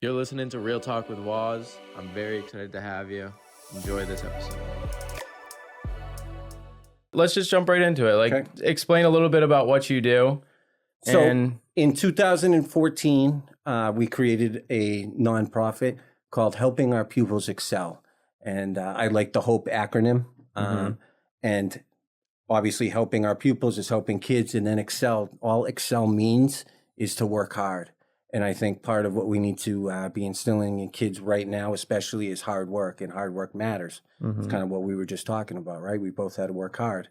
You're listening to Real Talk with Waz. I'm very excited to have you. Enjoy this episode. Let's just jump right into it. Explain a little bit about what you do. So in 2014, we created a nonprofit called Helping Our Pupils Excel. And I like the HOPE acronym. And obviously helping our pupils is helping kids, and then Excel. All Excel means is to work hard. And I think part of what we need to be instilling in kids right now, especially, is hard work, and hard work matters. It's kind of what we were just talking about, right? We both had to work hard.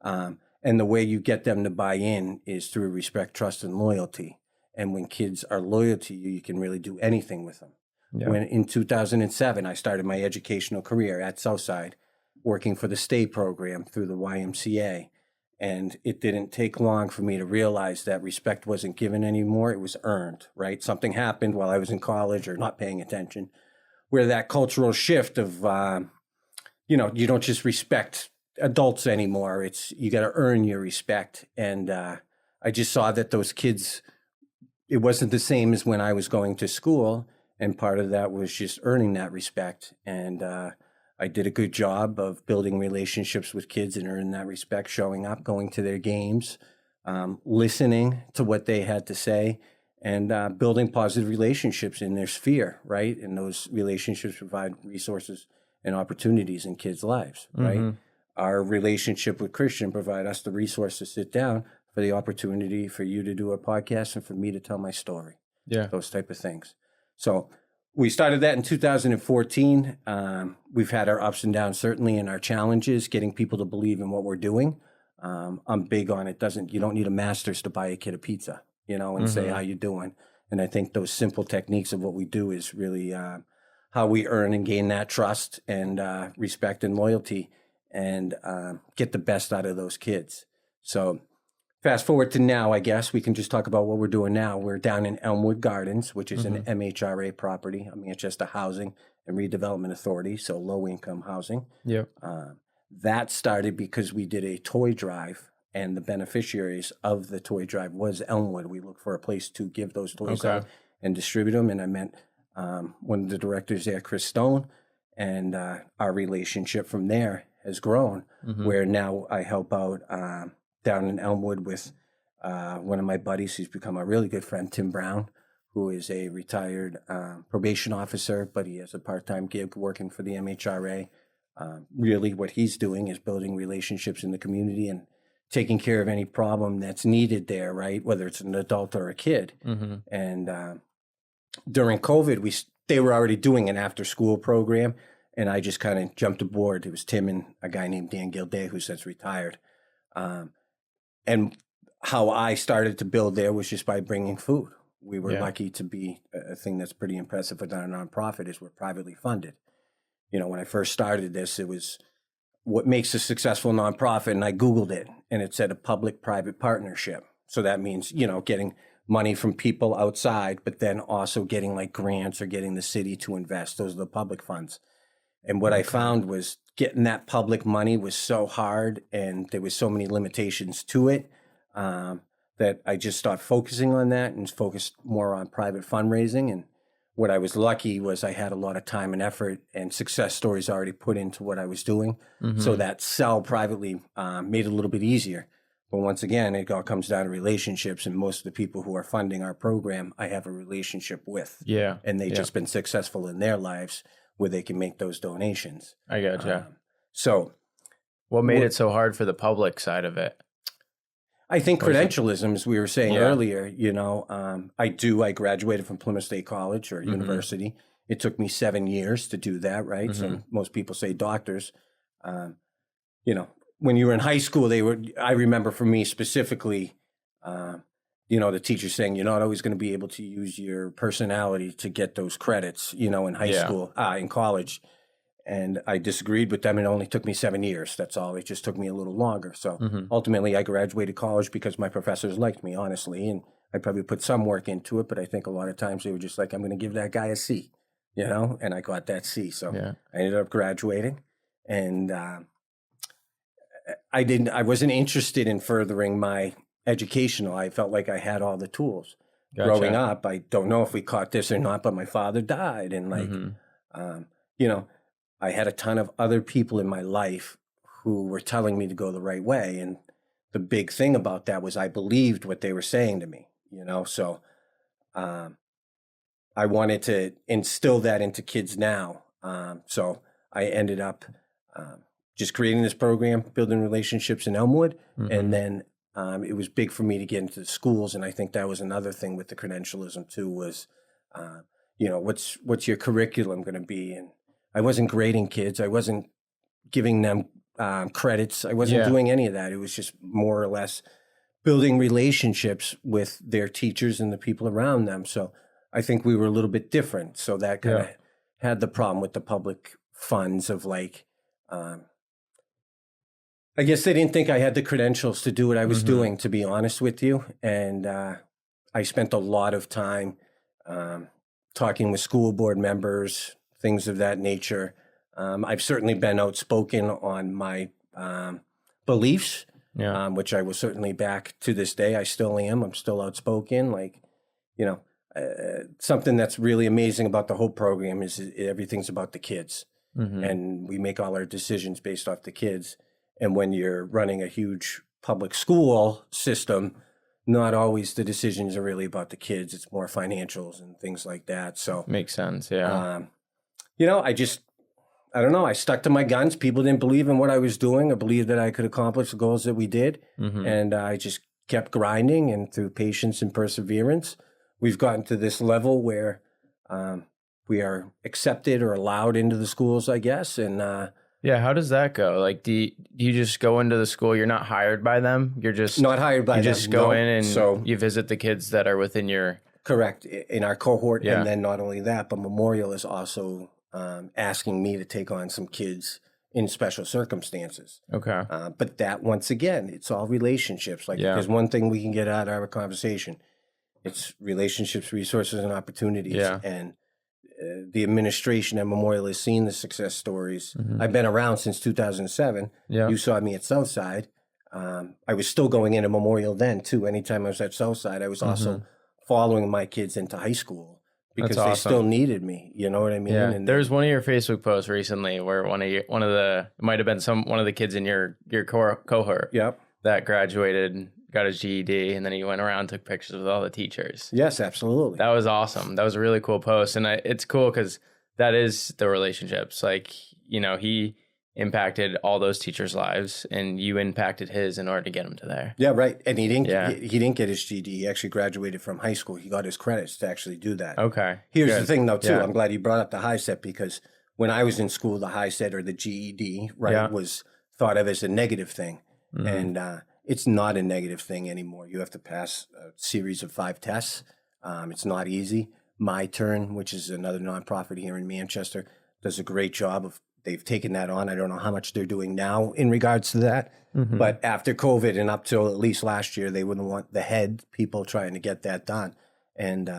And the way you get them to buy in is through respect, trust, and loyalty. And when kids are loyal to you, you can really do anything with them. Yeah. When in 2007, I started my educational career at Southside, working for the state program through the YMCA. And it didn't take long for me to realize that respect wasn't given anymore. It was earned, right? Something happened while I was in college or not paying attention, where that cultural shift of, you don't just respect adults anymore. You got to earn your respect. And I just saw that those kids, it wasn't the same as when I was going to school. And part of that was just earning that respect. And I did a good job of building relationships with kids and earning that respect, showing up, going to their games, listening to what they had to say, and building positive relationships in their sphere, right? And those relationships provide resources and opportunities in kids' lives, right? Our relationship with Christian provide us the resource to sit down for the opportunity for you to do a podcast and for me to tell my story. Yeah. Those type of things. So we started that in 2014. We've had our ups and downs, certainly, and our challenges, getting people to believe in what we're doing. I'm big on it. You don't need a master's to buy a kid a pizza, and say, how you doing? And I think those simple techniques of what we do is really how we earn and gain that trust and respect and loyalty, and get the best out of those kids. So fast forward to now, I guess we can just talk about what we're doing now. We're down in Elmwood Gardens, which is an MHRA property, Manchester Housing and Redevelopment Authority, so low-income housing. Yep. That started because we did a toy drive, and the beneficiaries of the toy drive was Elmwood. We looked for a place to give those toys out and distribute them, and I met one of the directors there, Chris Stone, and our relationship from there has grown, where now I help out down in Elmwood with one of my buddies who's become a really good friend, Tim Brown, who is a retired probation officer, but he has a part-time gig working for the MHRA. Really what he's doing is building relationships in the community and taking care of any problem that's needed there, right? Whether it's an adult or a kid. And during COVID, they were already doing an after-school program, and I just kind of jumped aboard. It was Tim and a guy named Dan Gilday, who's since retired. And how I started to build there was just by bringing food. We were lucky to be a thing that's pretty impressive with our nonprofit is we're privately funded. When I first started this, it was what makes a successful nonprofit, and I Googled it, and it said a public-private partnership. So that means, getting money from people outside, but then also getting like grants or getting the city to invest. Those are the public funds. And what I found was getting that public money was so hard, and there was so many limitations to it that I just started focusing on that and focused more on private fundraising. And what I was lucky was I had a lot of time and effort and success stories already put into what I was doing. So that sell privately made it a little bit easier. But once again, it all comes down to relationships, and most of the people who are funding our program, I have a relationship with. Yeah. And they've just been successful in their lives where they can make those donations. I gotcha. So what made it so hard for the public side of it? I think credentialism, as we were saying earlier, I graduated from Plymouth State College or university. It took me 7 years to do that, right? So most people say doctors. When you were in high school, I remember for me specifically, the teacher saying, you're not always going to be able to use your personality to get those credits, in high school, in college. And I disagreed with them. It only took me 7 years. That's all. It just took me a little longer. So ultimately, I graduated college because my professors liked me, honestly. And I probably put some work into it. But I think a lot of times they were just like, I'm going to give that guy a C, and I got that C. So I ended up graduating. And I wasn't interested in furthering my educational. I felt like I had all the tools. growing up. I don't know if we caught this or not, but my father died. And like, you know, I had a ton of other people in my life who were telling me to go the right way. And the big thing about that was I believed what they were saying to me, you know? So I wanted to instill that into kids now. So I ended up just creating this program, building relationships in Elmwood. And then it was big for me to get into the schools. And I think that was another thing with the credentialism too was, you know, what's your curriculum going to be? And I wasn't grading kids. I wasn't giving them credits. I wasn't doing any of that. It was just more or less building relationships with their teachers and the people around them. So I think we were a little bit different. So that kind of had the problem with the public funds of like, I guess they didn't think I had the credentials to do what I was doing, to be honest with you. And I spent a lot of time talking with school board members, things of that nature. I've certainly been outspoken on my beliefs, which I will certainly back to this day. I still am. I'm still outspoken. Like, you know, something that's really amazing about the H.O.P.E program is everything's about the kids. And we make all our decisions based off the kids. And when you're running a huge public school system, not always the decisions are really about the kids. It's more financials and things like that. So makes sense. Yeah. You know, I don't know. I stuck to my guns. People didn't believe in what I was doing. I believed that I could accomplish the goals that we did. And I just kept grinding, and through patience and perseverance, we've gotten to this level where we are accepted or allowed into the schools, I guess. And how does that go? Like, do you just go into the school? You're not hired by them. You're just not hired by them. You just go in and you visit the kids that are within your correct in our cohort. And then not only that, but Memorial is also asking me to take on some kids in special circumstances. Okay. But that, once again, it's all relationships. Like, there's one thing we can get out of our conversation. It's relationships, resources, and opportunities. And the administration at Memorial has seen the success stories. I've been around since 2007. You saw me at Southside. I was still going into Memorial then, too. Anytime I was at Southside, I was also following my kids into high school because they still needed me. You know what I mean? Yeah. And there's one of your Facebook posts recently where one of the it might have been one of the kids in your cohort that graduated, got his GED, and then he went around and took pictures with all the teachers. Yes, absolutely. That was awesome. That was a really cool post. And it's cool because that is the relationships. Like, you know, he impacted all those teachers' lives and you impacted his in order to get him to there. Yeah, right. And he didn't get his GED. He actually graduated from high school. He got his credits to actually do that. Okay. Here's the thing, though, too. I'm glad you brought up the high set because when I was in school, the high set or the GED, was thought of as a negative thing. And it's not a negative thing anymore. You have to pass a series of 5 tests. It's not easy. My Turn, which is another nonprofit here in Manchester, does a great job of, they've taken that on. I don't know how much they're doing now in regards to that. But after COVID and up till at least last year, they wouldn't want the head people trying to get that done. And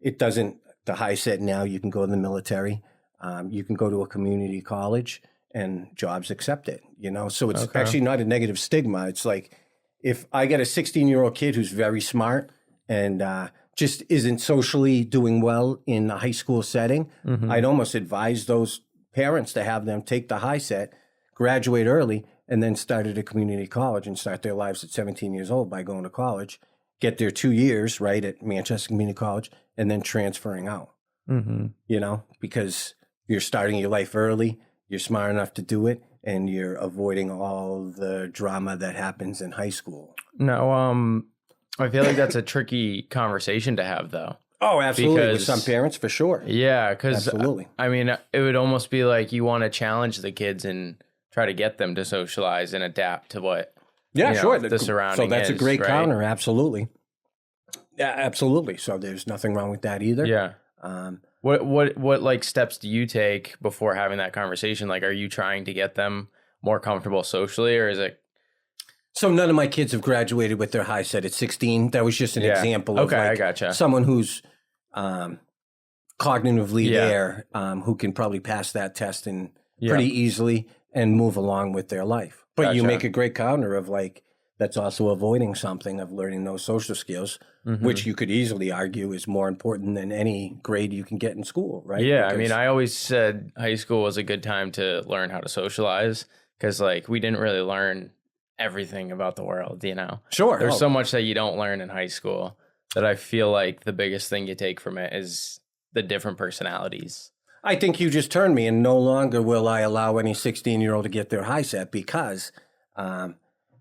it doesn't, the high set now, you can go to the military. You can go to a community college and jobs accept it, you know? So it's actually not a negative stigma. It's like, if I get a 16-year-old kid who's very smart and just isn't socially doing well in a high school setting, I'd almost advise those parents to have them take the high set, graduate early, and then start at a community college and start their lives at 17 years old by going to college, get their 2 years, right, at Manchester Community College, and then transferring out, you know, because you're starting your life early, you're smart enough to do it, and you're avoiding all the drama that happens in high school. No, I feel like that's a tricky conversation to have, though. Oh, absolutely. With some parents, for sure. Yeah, because absolutely. I mean, it would almost be like you want to challenge the kids and try to get them to socialize and adapt to what the surrounding. So that's is, a great right? counter. Absolutely. Yeah, absolutely. So there's nothing wrong with that either. Yeah. What like steps do you take before having that conversation? Like, are you trying to get them more comfortable socially, or is it? So none of my kids have graduated with their high set at 16. That was just an example of I gotcha. Someone who's cognitively there, who can probably pass that test pretty easily and move along with their life. But you make a great counter of like, that's also avoiding something of learning those social skills, which you could easily argue is more important than any grade you can get in school, right? Yeah, Because, I mean, I always said high school was a good time to learn how to socialize because, like, we didn't really learn everything about the world, you know? Sure. There's so much that you don't learn in high school that I feel like the biggest thing you take from it is the different personalities. I think you just turned me, and no longer will I allow any 16-year-old to get their high set because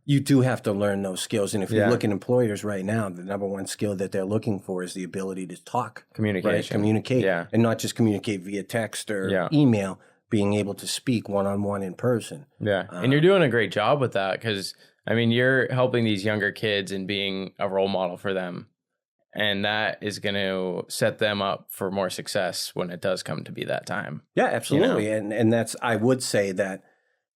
you do have to learn those skills. And if you look at employers right now, the number one skill that they're looking for is the ability to talk. Communication. Right? Communicate. Yeah. And not just communicate via text or email, being able to speak one-on-one in person. Yeah. And you're doing a great job with that because, I mean, you're helping these younger kids and being a role model for them. And that is going to set them up for more success when it does come to be that time. Yeah, absolutely. You know? And that's, I would say that,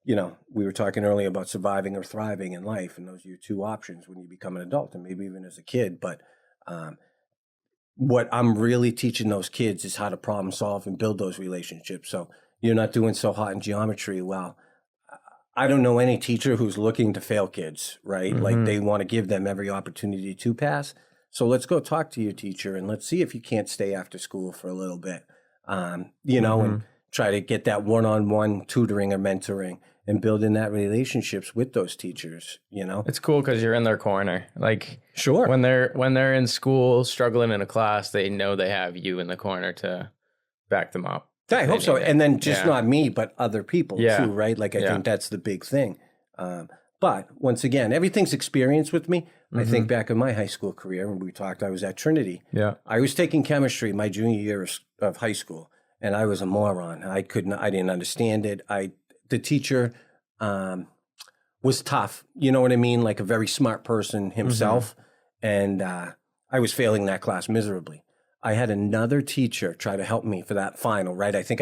you know, we were talking earlier about surviving or thriving in life, and those are your two options when you become an adult and maybe even as a kid. But what I'm really teaching those kids is how to problem solve and build those relationships. So you're not doing so hot in geometry. Well, I don't know any teacher who's looking to fail kids, right? Like they want to give them every opportunity to pass. So let's go talk to your teacher and let's see if you can't stay after school for a little bit, you know, and try to get that one-on-one tutoring or mentoring and building that relationships with those teachers, you know. It's cool because you're in their corner. Like, sure, when they're in school struggling in a class, they know they have you in the corner to back them up. I hope so. And then just not me, but other people too, right? Like, I think that's the big thing. But once again, everything's experience with me. I think back in my high school career, when we talked, I was at Trinity. Yeah, I was taking chemistry my junior year of high school, and I was a moron. I didn't understand it. The teacher was tough. You know what I mean? Like a very smart person himself. And I was failing that class miserably. I had another teacher try to help me for that final, right? I think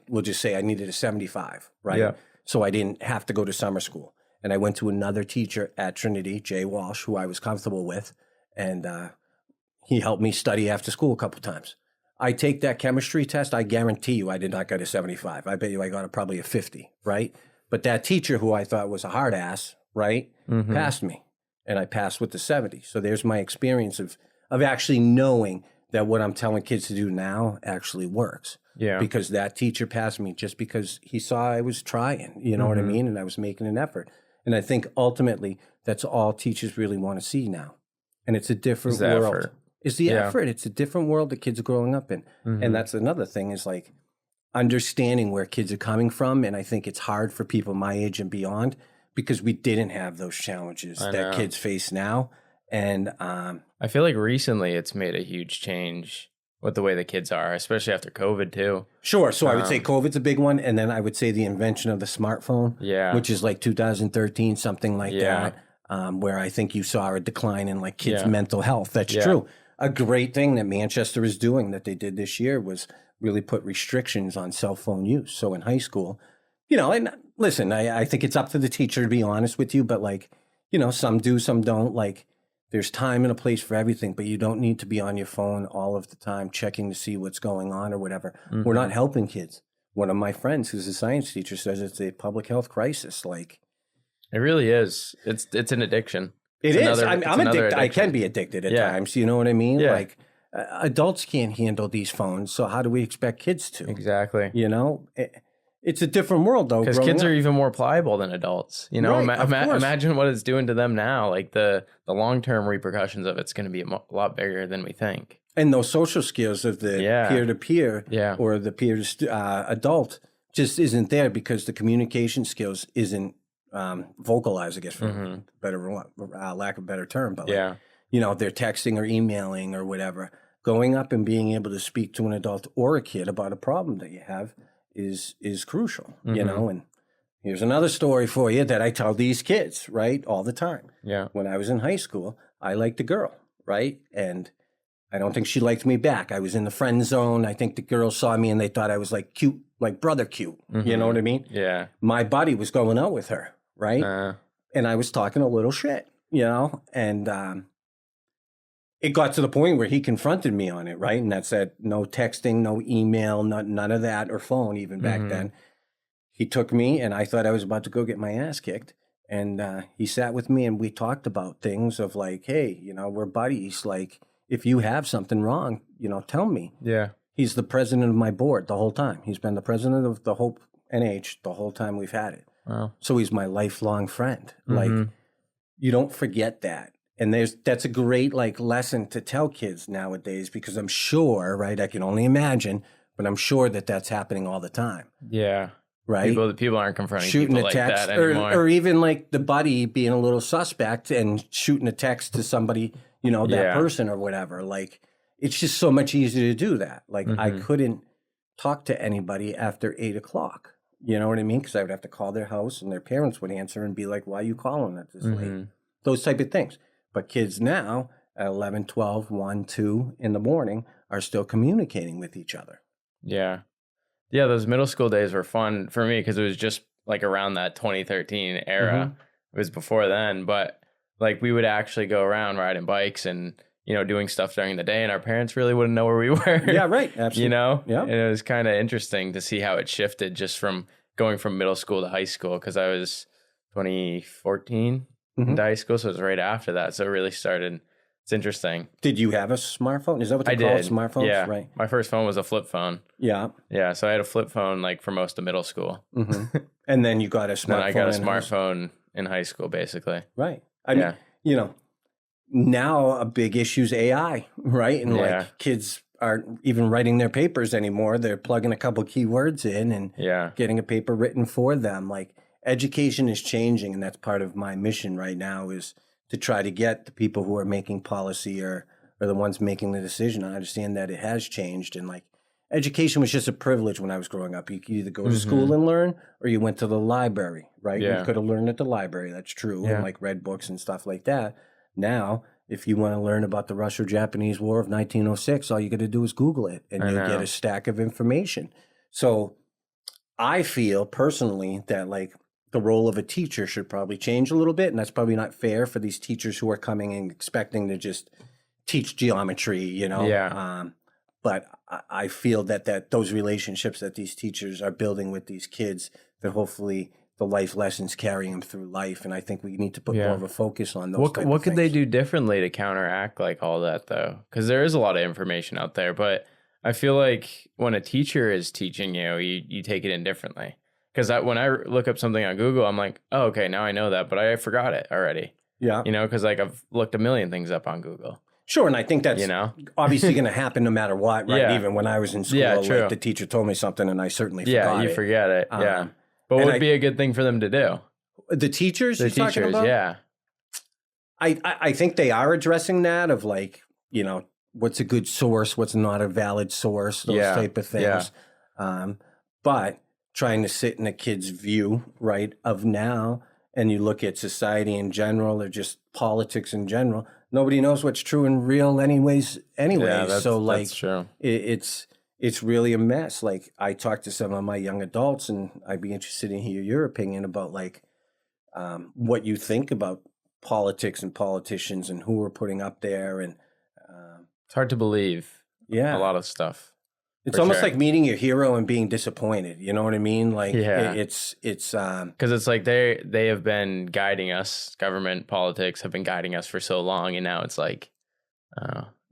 we'll just say I needed a 75, right? Yeah. So I didn't have to go to summer school. And I went to another teacher at Trinity, Jay Walsh, who I was comfortable with. And he helped me study after school a couple times. I take that chemistry test, I guarantee you I did not get a 75. I bet you I got probably a 50, right? But that teacher who I thought was a hard ass, right, passed me. And I passed with the 70. So there's my experience of actually knowing that what I'm telling kids to do now actually works. Yeah. Because that teacher passed me just because he saw I was trying, you know what I mean? And I was making an effort. And I think ultimately that's all teachers really want to see now. And it's a different world. Effort. It's the effort. It's a different world that kids are growing up in. And that's another thing is like understanding where kids are coming from. And I think it's hard for people my age and beyond because we didn't have those challenges that kids face now. And I feel like recently it's made a huge change with the way the kids are, especially after COVID too. Sure. So I would say COVID's a big one. And then I would say the invention of the smartphone, which is like 2013, something like that, where I think you saw a decline in like kids' mental health. That's true. A great thing that Manchester is doing that they did this year was really put restrictions on cell phone use. So in high school, you know, and listen, I think it's up to the teacher to be honest with you, but like, you know, some do, some don't. Like, there's time and a place for everything, but you don't need to be on your phone all of the time checking to see what's going on or whatever. We're not helping kids. One of my friends who's a science teacher says it's a public health crisis. Like, it really is. It's an addiction. I'm addicted. I can be addicted at times. You know what I mean? Yeah. Like, adults can't handle these phones. So how do we expect kids to? Exactly. You know, it's a different world though. Because kids are even more pliable than adults. You know, imagine what it's doing to them now. Like the long-term repercussions of it's going to be a lot bigger than we think. And those social skills of the peer-to-peer or the peer-to-adult just isn't there because the communication skills isn't vocalized, I guess, for lack of a better term. But like, you know, they're texting or emailing or whatever. Going up and being able to speak to an adult or a kid about a problem that you have is crucial, you know. And here's another story for you that I tell these kids, right, all the time. Yeah. When I was in high school, I liked a girl, right? And I don't think she liked me back. I was in the friend zone. I think the girls saw me and they thought I was like cute, like brother cute. You know what I mean? Yeah. My buddy was going out with her, right? And I was talking a little shit, you know, and it got to the point where he confronted me on it, right? And that said, no texting, no email, none of that, or phone even back then. He took me, and I thought I was about to go get my ass kicked. And he sat with me and we talked about things of like, hey, we're buddies. Like, if you have something wrong, tell me. Yeah. He's the president of my board the whole time. He's been the president of the H.O.P.E NH the whole time we've had it. Wow. So he's my lifelong friend. Like, you don't forget that. And that's a great like lesson to tell kids nowadays, because I'm sure, right? I can only imagine, but I'm sure that that's happening all the time. Yeah. Right. People aren't confronting shooting people a text like that anymore. or even like the buddy being a little suspect and shooting a text to somebody, that person or whatever. Like, it's just so much easier to do that. Like, I couldn't talk to anybody after 8:00. You know what I mean? Because I would have to call their house and their parents would answer and be like, why are you calling at this late? Those type of things. But kids now at 11, 12, 1, 2 in the morning are still communicating with each other. Yeah. Yeah, those middle school days were fun for me because it was just like around that 2013 era. It was before then, but like we would actually go around riding bikes and, doing stuff during the day, and our parents really wouldn't know where we were. Yeah, right. Absolutely. Yeah. And it was kind of interesting to see how it shifted just from going from middle school to high school, because I was 2014 into high school, so it was right after that. So it really started. It's interesting. Did you have a smartphone? Is that what they call smartphones? Yeah. Right. My first phone was a flip phone. Yeah. Yeah. So I had a flip phone like for most of middle school. And then you got a smartphone. Then I got a smartphone in high school, basically. Right. I mean, now a big issue is AI, right? And like kids aren't even writing their papers anymore. They're plugging a couple keywords in and getting a paper written for them. Like, education is changing, and that's part of my mission right now, is to try to get the people who are making policy or the ones making the decision. I understand that it has changed, and like, education was just a privilege when I was growing up. You could either go to school and learn, or you went to the library, right? You could have learned at the library. That's true. And like read books and stuff like that. Now, if you want to learn about the Russo-Japanese War of 1906, all you got to do is Google it, and you get a stack of information. So I feel personally that like the role of a teacher should probably change a little bit, and that's probably not fair for these teachers who are coming and expecting to just teach geometry, but I feel that those relationships that these teachers are building with these kids, that hopefully the life lessons carry them through life. And I think we need to put more of a focus on those. What could they do differently to counteract like all that though? Because there is a lot of information out there, but I feel like when a teacher is teaching you take it in differently. Because when I look up something on Google, I'm like, oh, okay, now I know that, but I forgot it already. Yeah. Because like I've looked a million things up on Google. Sure, and I think that's obviously going to happen no matter what, right? Even when I was in school, like the teacher told me something and I certainly forgot it. Yeah, you forget it, But what would be a good thing for them to do? The teachers you're talking about? Yeah. I think they are addressing that of like, what's a good source, what's not a valid source, those type of things. But trying to sit in a kid's view, right, of now, and you look at society in general or just politics in general, nobody knows what's true and real anyways. Yeah, so like, that's true. It's really a mess. Like, I talk to some of my young adults, and I'd be interested in hear your opinion about like what you think about politics and politicians and who we're putting up there. And it's hard to believe. Yeah, a lot of stuff. It's almost like meeting your hero and being disappointed. You know what I mean? Like, it's because it's like they have been guiding us. Government politics have been guiding us for so long, and now it's like,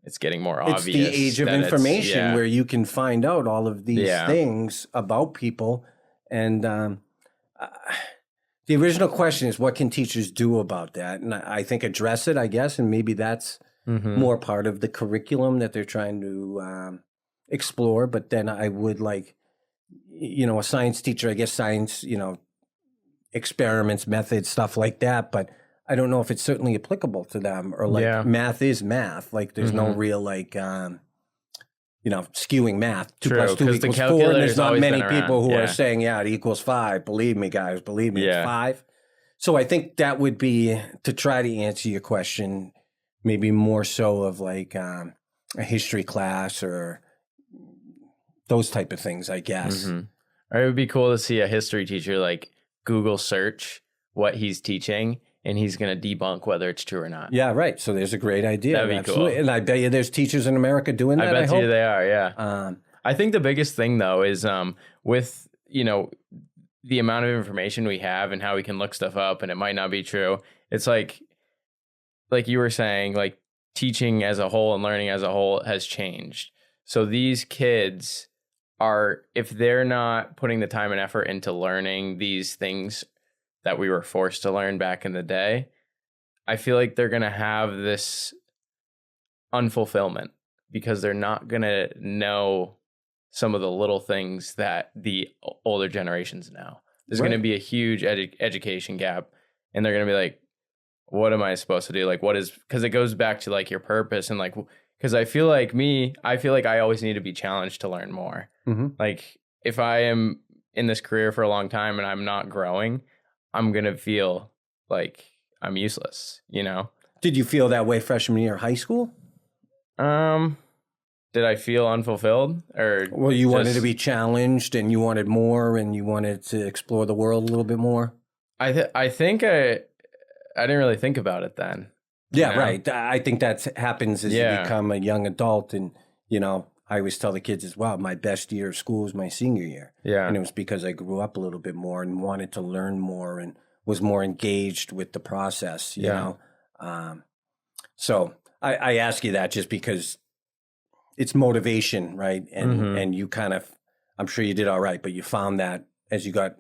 it's getting more obvious. It's the age of information where you can find out all of these things about people. And the original question is, what can teachers do about that? And I think address it, I guess, and maybe that's more part of the curriculum that they're trying to explore. But then I would like, a science teacher, I guess science, experiments, methods, stuff like that. But I don't know if it's certainly applicable to them, or like math is math. Like there's no real like, skewing math. 2 plus 2 equals 4. And there's not many people who are saying, it equals 5. Believe me, guys, it's 5. So I think that would be, to try to answer your question, maybe more so of like a history class or those type of things, I guess. Or it would be cool to see a history teacher like Google search what he's teaching, and he's going to debunk whether it's true or not. Yeah, right. So there's a great idea. That'd be cool. And I bet you there's teachers in America doing that. I bet you they are, yeah. I think the biggest thing, though, is with, the amount of information we have and how we can look stuff up and it might not be true. It's like you were saying, like teaching as a whole and learning as a whole has changed. So these kids are, if they're not putting the time and effort into learning these things that we were forced to learn back in the day, I feel like they're going to have this unfulfillment because they're not going to know some of the little things that the older generations know. There's going to be a huge education gap, and they're going to be like, what am I supposed to do? Like, what is, because it goes back to like your purpose and like, because I feel like I always need to be challenged to learn more. Mm-hmm. Like if I am in this career for a long time and I'm not growing, I'm going to feel like I'm useless, you know? Did you feel that way freshman year of high school? Did I feel unfulfilled or? Well, you wanted to be challenged and you wanted more and you wanted to explore the world a little bit more? I think I didn't really think about it then. Yeah, you know? right. I think that happens as you become a young adult. And, you know, I always tell the kids as well, my best year of school was my senior year. Yeah. And it was because I grew up a little bit more and wanted to learn more and was more engaged with the process, you know. So I ask you that just because it's motivation, right? And and you kind of, I'm sure you did all right, but you found that as you got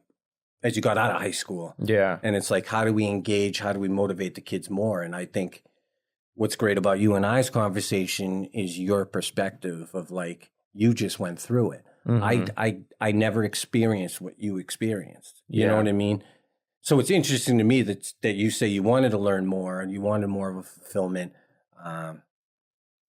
out of high school. Yeah. And it's like, how do we engage? How do we motivate the kids more? And I think what's great about you and I's conversation is your perspective of like, you just went through it. I never experienced what you experienced. You know what I mean? So it's interesting to me that you say you wanted to learn more and you wanted more of a fulfillment.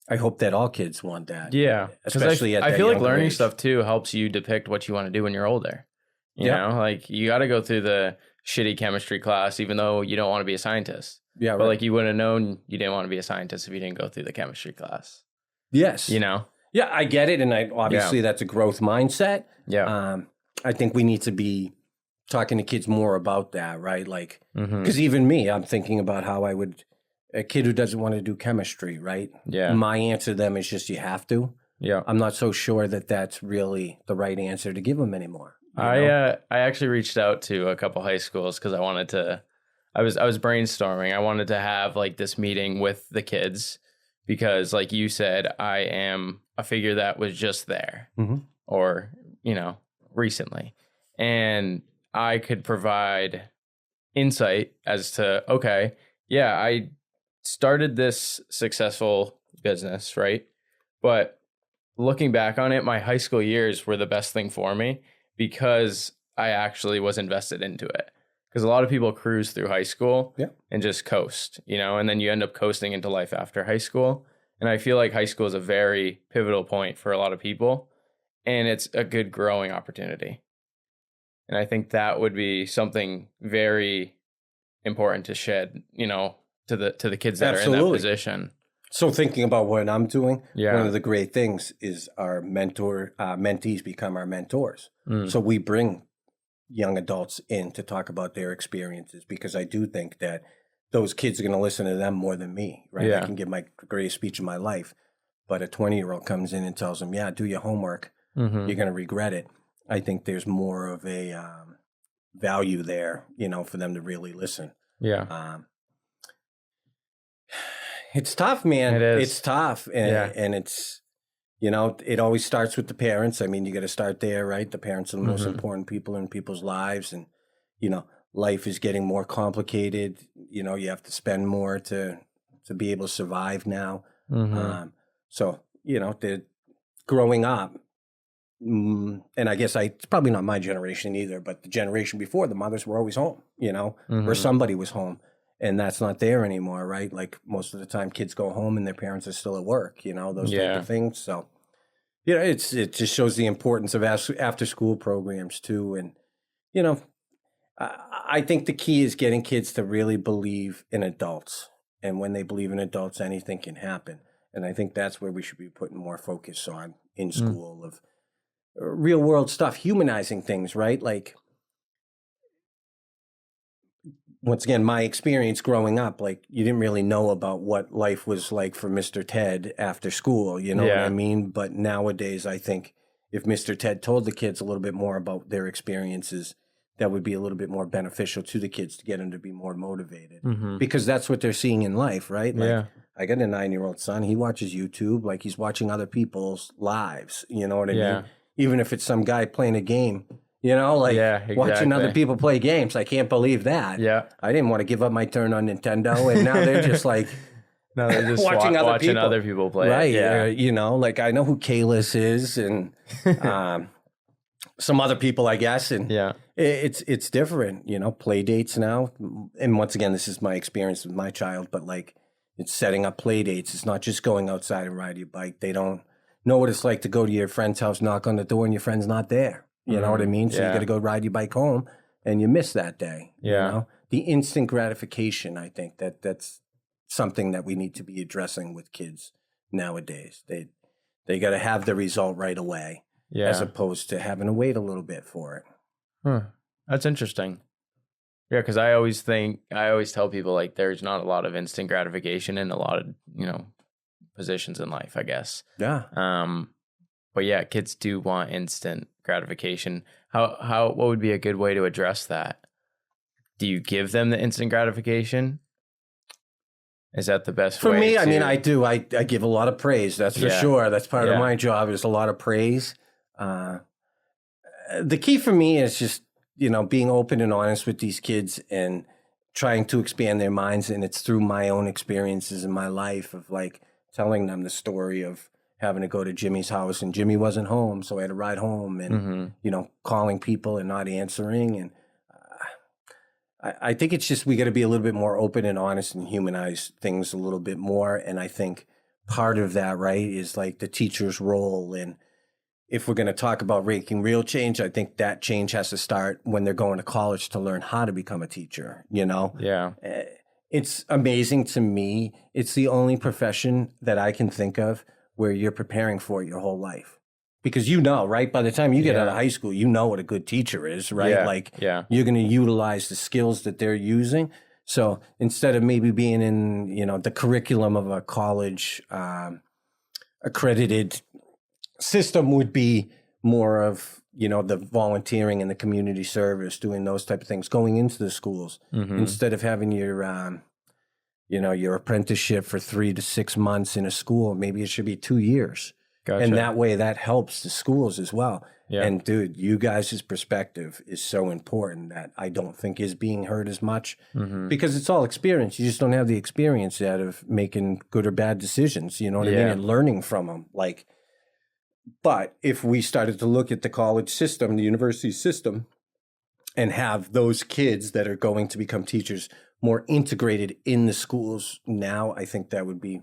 I hope that all kids want that. Yeah. Especially I feel like learning stuff too helps you depict what you want to do when you're older. You know, like you got to go through the shitty chemistry class, even though you don't want to be a scientist. Yeah. But like you wouldn't have known you didn't want to be a scientist if you didn't go through the chemistry class. Yes. You know? Yeah, I get it. And obviously that's a growth mindset. Yeah. I think we need to be talking to kids more about that, right? Like, because even me, I'm thinking about how a kid who doesn't want to do chemistry, right? Yeah. My answer to them is just, you have to. Yeah. I'm not so sure that that's really the right answer to give them anymore. I actually reached out to a couple high schools because I wanted to, I was brainstorming. I wanted to have like this meeting with the kids because like you said, I am a figure that was just there or, you know, recently. And I could provide insight as to, okay, yeah, I started this successful business, right? But looking back on it, my high school years were the best thing for me because I actually was invested into it. Because a lot of people cruise through high school and just coast, you know, and then you end up coasting into life after high school. And I feel like high school is a very pivotal point for a lot of people, and it's a good growing opportunity. And I think that would be something very important to shed, you know, to the kids that are in that position. So thinking about what I'm doing, one of the great things is our mentees become our mentors. So we bring young adults in to talk about their experiences because I do think that those kids are going to listen to them more than me, right? I can give my greatest speech of my life, but a 20-year-old comes in and tells them, yeah, do your homework. You're going to regret it. I think there's more of a value there, you know, for them to really listen. Yeah. It's tough, man. It is. It's tough. And it's, you know, it always starts with the parents. I mean, you got to start there, right? The parents are the most important people in people's lives. And, you know, life is getting more complicated. You know, you have to spend more to be able to survive now. So, you know, growing up, and I guess it's probably not my generation either, but the generation before, the mothers were always home, you know, or somebody was home. And that's not there anymore, right? Like most of the time kids go home and their parents are still at work, you know, those type of things. So, you know, it just shows the importance of after school programs too. And, you know, I think the key is getting kids to really believe in adults. And when they believe in adults, anything can happen. And I think that's where we should be putting more focus on in school of real world stuff, humanizing things, right? Like, once again, my experience growing up, like you didn't really know about what life was like for Mr. Ted after school, you know what I mean? But nowadays, I think if Mr. Ted told the kids a little bit more about their experiences, that would be a little bit more beneficial to the kids to get them to be more motivated, Mm-hmm. because that's what they're seeing in life, right? Like, Yeah. I got a 9-year-old son. He watches YouTube, like he's watching other people's lives. You know what I Yeah. mean? Even if it's some guy playing a game, like Yeah, watching other exactly. people play games. I can't believe that. Yeah. I didn't want to give up my turn on Nintendo, and now they're just like No, they're just watching other people play. Right. It. Yeah. Like I know who Kalis is, and some other people, I guess. And Yeah. it's different, play dates now. And once again, this is my experience with my child, but like it's setting up play dates. It's not just going outside and ride your bike. They don't know what it's like to go to your friend's house, knock on the door, and your friend's not there. You know what I mean? So you got to go ride your bike home, and you miss that day. Yeah. The instant gratification, I think that's something that we need to be addressing with kids nowadays. They got to have the result right away, as opposed to having to wait a little bit for it. Huh. That's interesting. Yeah, because I always tell people like there's not a lot of instant gratification in a lot of positions in life, I guess. Yeah. But yeah, kids do want instant gratification. What would be a good way to address that? Do you give them the instant gratification? Is that the best way? For me, I mean, I do. I give a lot of praise. That's for sure. That's part of my job, is a lot of praise. The key for me is just, being open and honest with these kids and trying to expand their minds. And it's through my own experiences in my life of like telling them the story of having to go to Jimmy's house and Jimmy wasn't home. So I had to ride home and, calling people and not answering. And I think it's just, we got to be a little bit more open and honest and humanize things a little bit more. And I think part of that, right, is like the teacher's role. And if we're going to talk about making real change, I think that change has to start when they're going to college to learn how to become a teacher, Yeah. It's amazing to me. It's the only profession that I can think of where you're preparing for it your whole life. Because right? By the time you get out of high school, you know what a good teacher is, right? Yeah. You're going to utilize the skills that they're using. So instead of maybe being in, the curriculum of a college accredited system, would be more of, the volunteering and the community service, doing those type of things, going into the schools instead of having your, your apprenticeship for 3 to 6 months in a school. Maybe it should be 2 years. Gotcha. And that way that helps the schools as well. Yeah. And dude, you guys' perspective is so important that I don't think is being heard as much because it's all experience. You just don't have the experience yet of making good or bad decisions, you know what I mean? And learning from them. But if we started to look at the college system, the university system, and have those kids that are going to become teachers more integrated in the schools now, I think that would be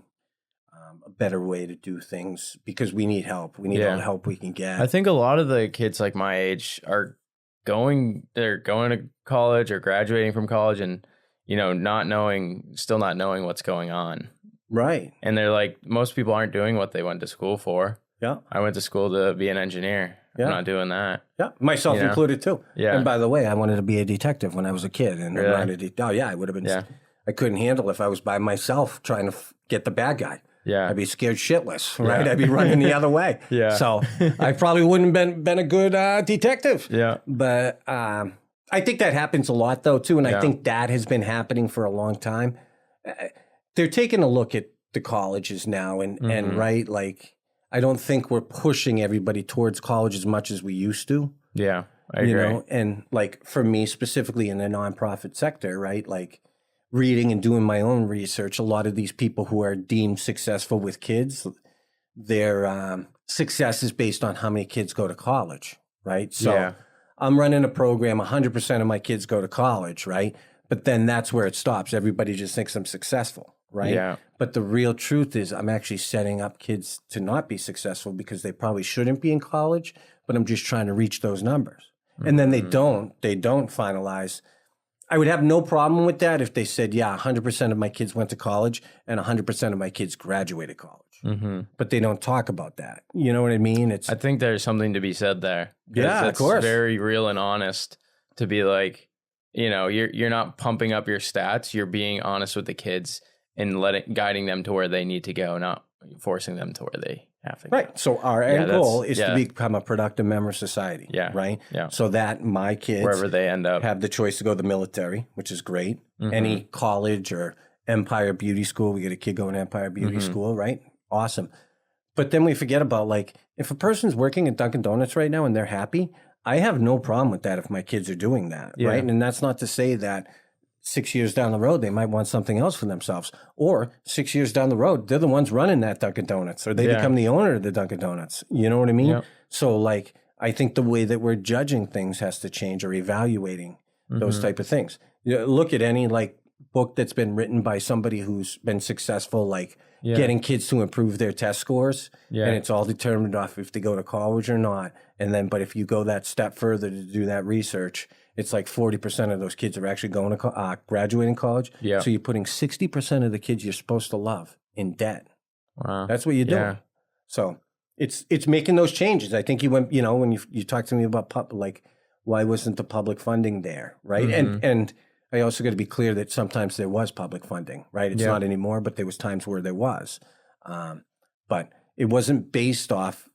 a better way to do things, because we need help. We need all the help we can get. I think a lot of the kids like my age are going to college or graduating from college and, still not knowing what's going on. Right. And they're like, most people aren't doing what they went to school for. Yeah. I went to school to be an engineer. Yeah. I'm not doing that. Yeah. Myself included too. Yeah. And by the way, I wanted to be a detective when I was a kid. And really? I would have been. Yeah. I couldn't handle if I was by myself trying to get the bad guy. Yeah. I'd be scared shitless, right? Yeah. I'd be running the other way. Yeah. So I probably wouldn't have been a good detective. Yeah. But I think that happens a lot though too. And I think that has been happening for a long time. They're taking a look at the colleges now and right, like, I don't think we're pushing everybody towards college as much as we used to. Yeah, I agree. And like for me specifically in the nonprofit sector, right? Like reading and doing my own research, a lot of these people who are deemed successful with kids, their success is based on how many kids go to college, right? So I'm running a program, 100% of my kids go to college, right? But then that's where it stops. Everybody just thinks I'm successful. Right. Yeah. But the real truth is I'm actually setting up kids to not be successful because they probably shouldn't be in college, but I'm just trying to reach those numbers. And then they don't finalize. I would have no problem with that if they said, 100% of my kids went to college and 100% of my kids graduated college. But they don't talk about that. You know what I mean? I think there's something to be said there. Yeah, of course. It's very real and honest to be like, you're not pumping up your stats. You're being honest with the kids and guiding them to where they need to go, not forcing them to where they half the Right. So our Yeah, end that's- goal is yeah. to become a productive member of society. Yeah. Right. Yeah. So that my kids wherever they end up. have the choice to go to the military, which is great. Mhm. Any college or Empire Beauty School, we get a kid going to Empire Beauty Mhm. School, right? Awesome. But then we forget about, like, if a person's working at Dunkin' Donuts right now and they're happy, I have no problem with that if my kids are doing that, Yeah. right? And that's not to say that 6 years down the road, they might want something else for themselves. Or 6 years down the road, they're the ones running that Dunkin' Donuts, or they Yeah. become the owner of the Dunkin' Donuts. You know what I mean? Yep. So, like, I think the way that we're judging things has to change, or evaluating those Mhm. type of things. You know, look at any, like, book that's been written by somebody who's been successful, like Yeah. getting kids to improve their test scores. Yeah. And it's all determined off if they go to college or not. And then, but if you go that step further to do that research, it's like 40% of those kids are actually going to graduating college. Yeah. So you're putting 60% of the kids you're supposed to love in debt. Wow. That's what you're doing. Yeah. So it's making those changes. I think you went, you know, when you talked to me about like, why wasn't the public funding there, right? Mhm. And I also got to be clear that sometimes there was public funding, right? It's Yeah. not anymore, but there was times where there was. But it wasn't based off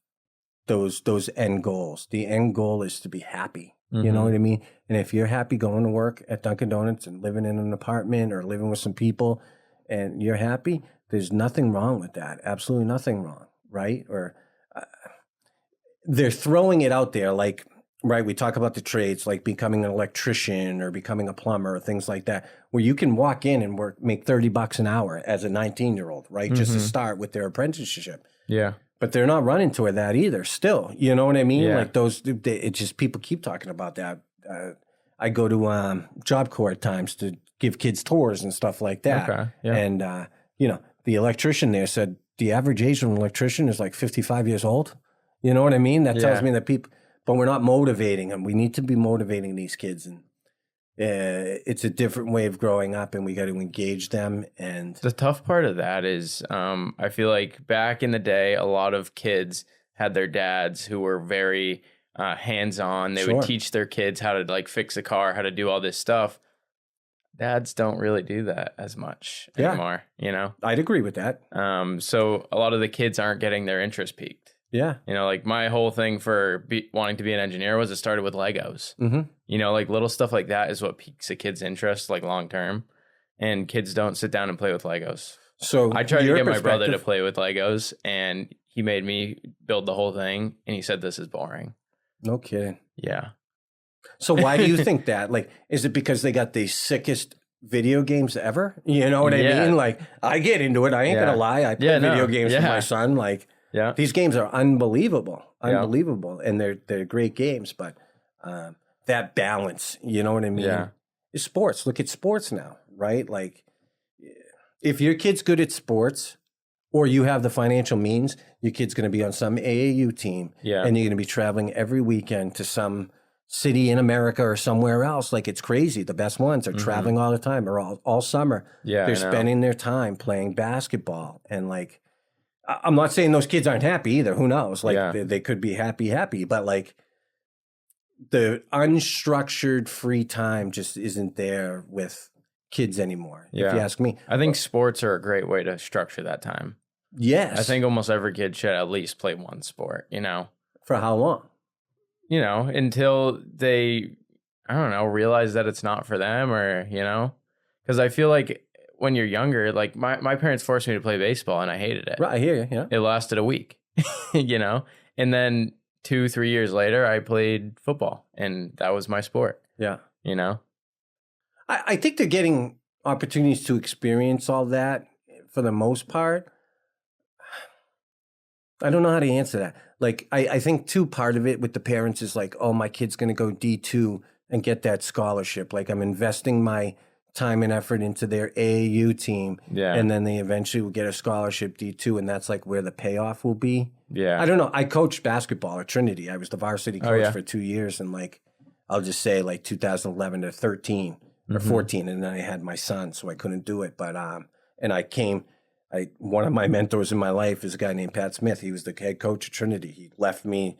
those end goals. The end goal is to be happy. You know Mhm. what I mean? And if you're happy going to work at Dunkin' Donuts and living in an apartment or living with some people and you're happy, there's nothing wrong with that. Absolutely nothing wrong, right? Or they're throwing it out there like, right, we talk about the trades like becoming an electrician or becoming a plumber or things like that, where you can walk in and make $30 an hour as a 19-year-old, right? Just to Mhm. start with their apprenticeship. Yeah. But they're not running toward that either still. You know what I mean? Yeah. Like it just, people keep talking about that. I go to Job Corps at times to give kids tours and stuff like that. Okay. Yeah. And, you know, the electrician there said the average age of an electrician is like 55 years old. You know what I mean? That tells Yeah. me that people, but we're not motivating them. We need to be motivating these kids. And it's a different way of growing up, and we got to engage them. And The tough part of that is I feel like back in the day, a lot of kids had their dads who were very hands-on. They Sure. would teach their kids how to like fix a car, how to do all this stuff. Dads don't really do that as much Yeah. anymore, you know? I'd agree with that. So a lot of the kids aren't getting their interest peaked. Yeah. You know, like my whole thing for wanting to be an engineer was it started with Legos. Mm-hmm. You know, like little stuff like that is what piques a kid's interest, like long term. And kids don't sit down and play with Legos. So I tried to your get my brother to perspective- play with Legos, and he made me build the whole thing. And he said, "This is boring." No kidding. Yeah. So why do you think that? Like, is it because they got the sickest video games ever? You know what I Yeah. mean? Like, I get into it. I ain't Yeah. gonna lie. I play Yeah, no. video games with Yeah. my son. Like, Yeah. these games are unbelievable, Yeah. unbelievable, and they're great games. But that balance, you know what I mean? Yeah. Is sports. Look at sports now, right? Like, if your kid's good at sports, or you have the financial means, your kid's going to be on some AAU team, Yeah. and you're going to be traveling every weekend to some city in America or somewhere else. Like, it's crazy. The best ones are traveling all the time, or all summer. Yeah. They're I know. spending their time playing basketball. And like, I'm not saying those kids aren't happy either. Who knows? Like, Yeah. they could be happy, but like, the unstructured free time just isn't there with kids anymore, if Yeah. you ask me. I think sports are a great way to structure that time. Yes. I think almost every kid should at least play one sport, you know? For how long? You know, until they, I don't know, realize that it's not for them, or, you know? Because I feel like when you're younger, like my parents forced me to play baseball and I hated it. Right, I hear you. Yeah. It lasted a week, you know? And then 2-3 years later, I played football and that was my sport, Yeah. you know? I think they're getting opportunities to experience all that for the most part. I don't know how to answer that. Like, I think too, part of it with the parents is like, oh, my kid's going to go D2 and get that scholarship. Like, I'm investing my time and effort into their AAU team. Yeah. And then they eventually will get a scholarship D2. And that's like where the payoff will be. Yeah. I don't know. I coached basketball at Trinity. I was the varsity coach yeah. for 2 years. And like, I'll just say like 2011 to 13 or 14. And then I had my son, so I couldn't do it. But, and one of my mentors in my life is a guy named Pat Smith. He was the head coach at Trinity. He left me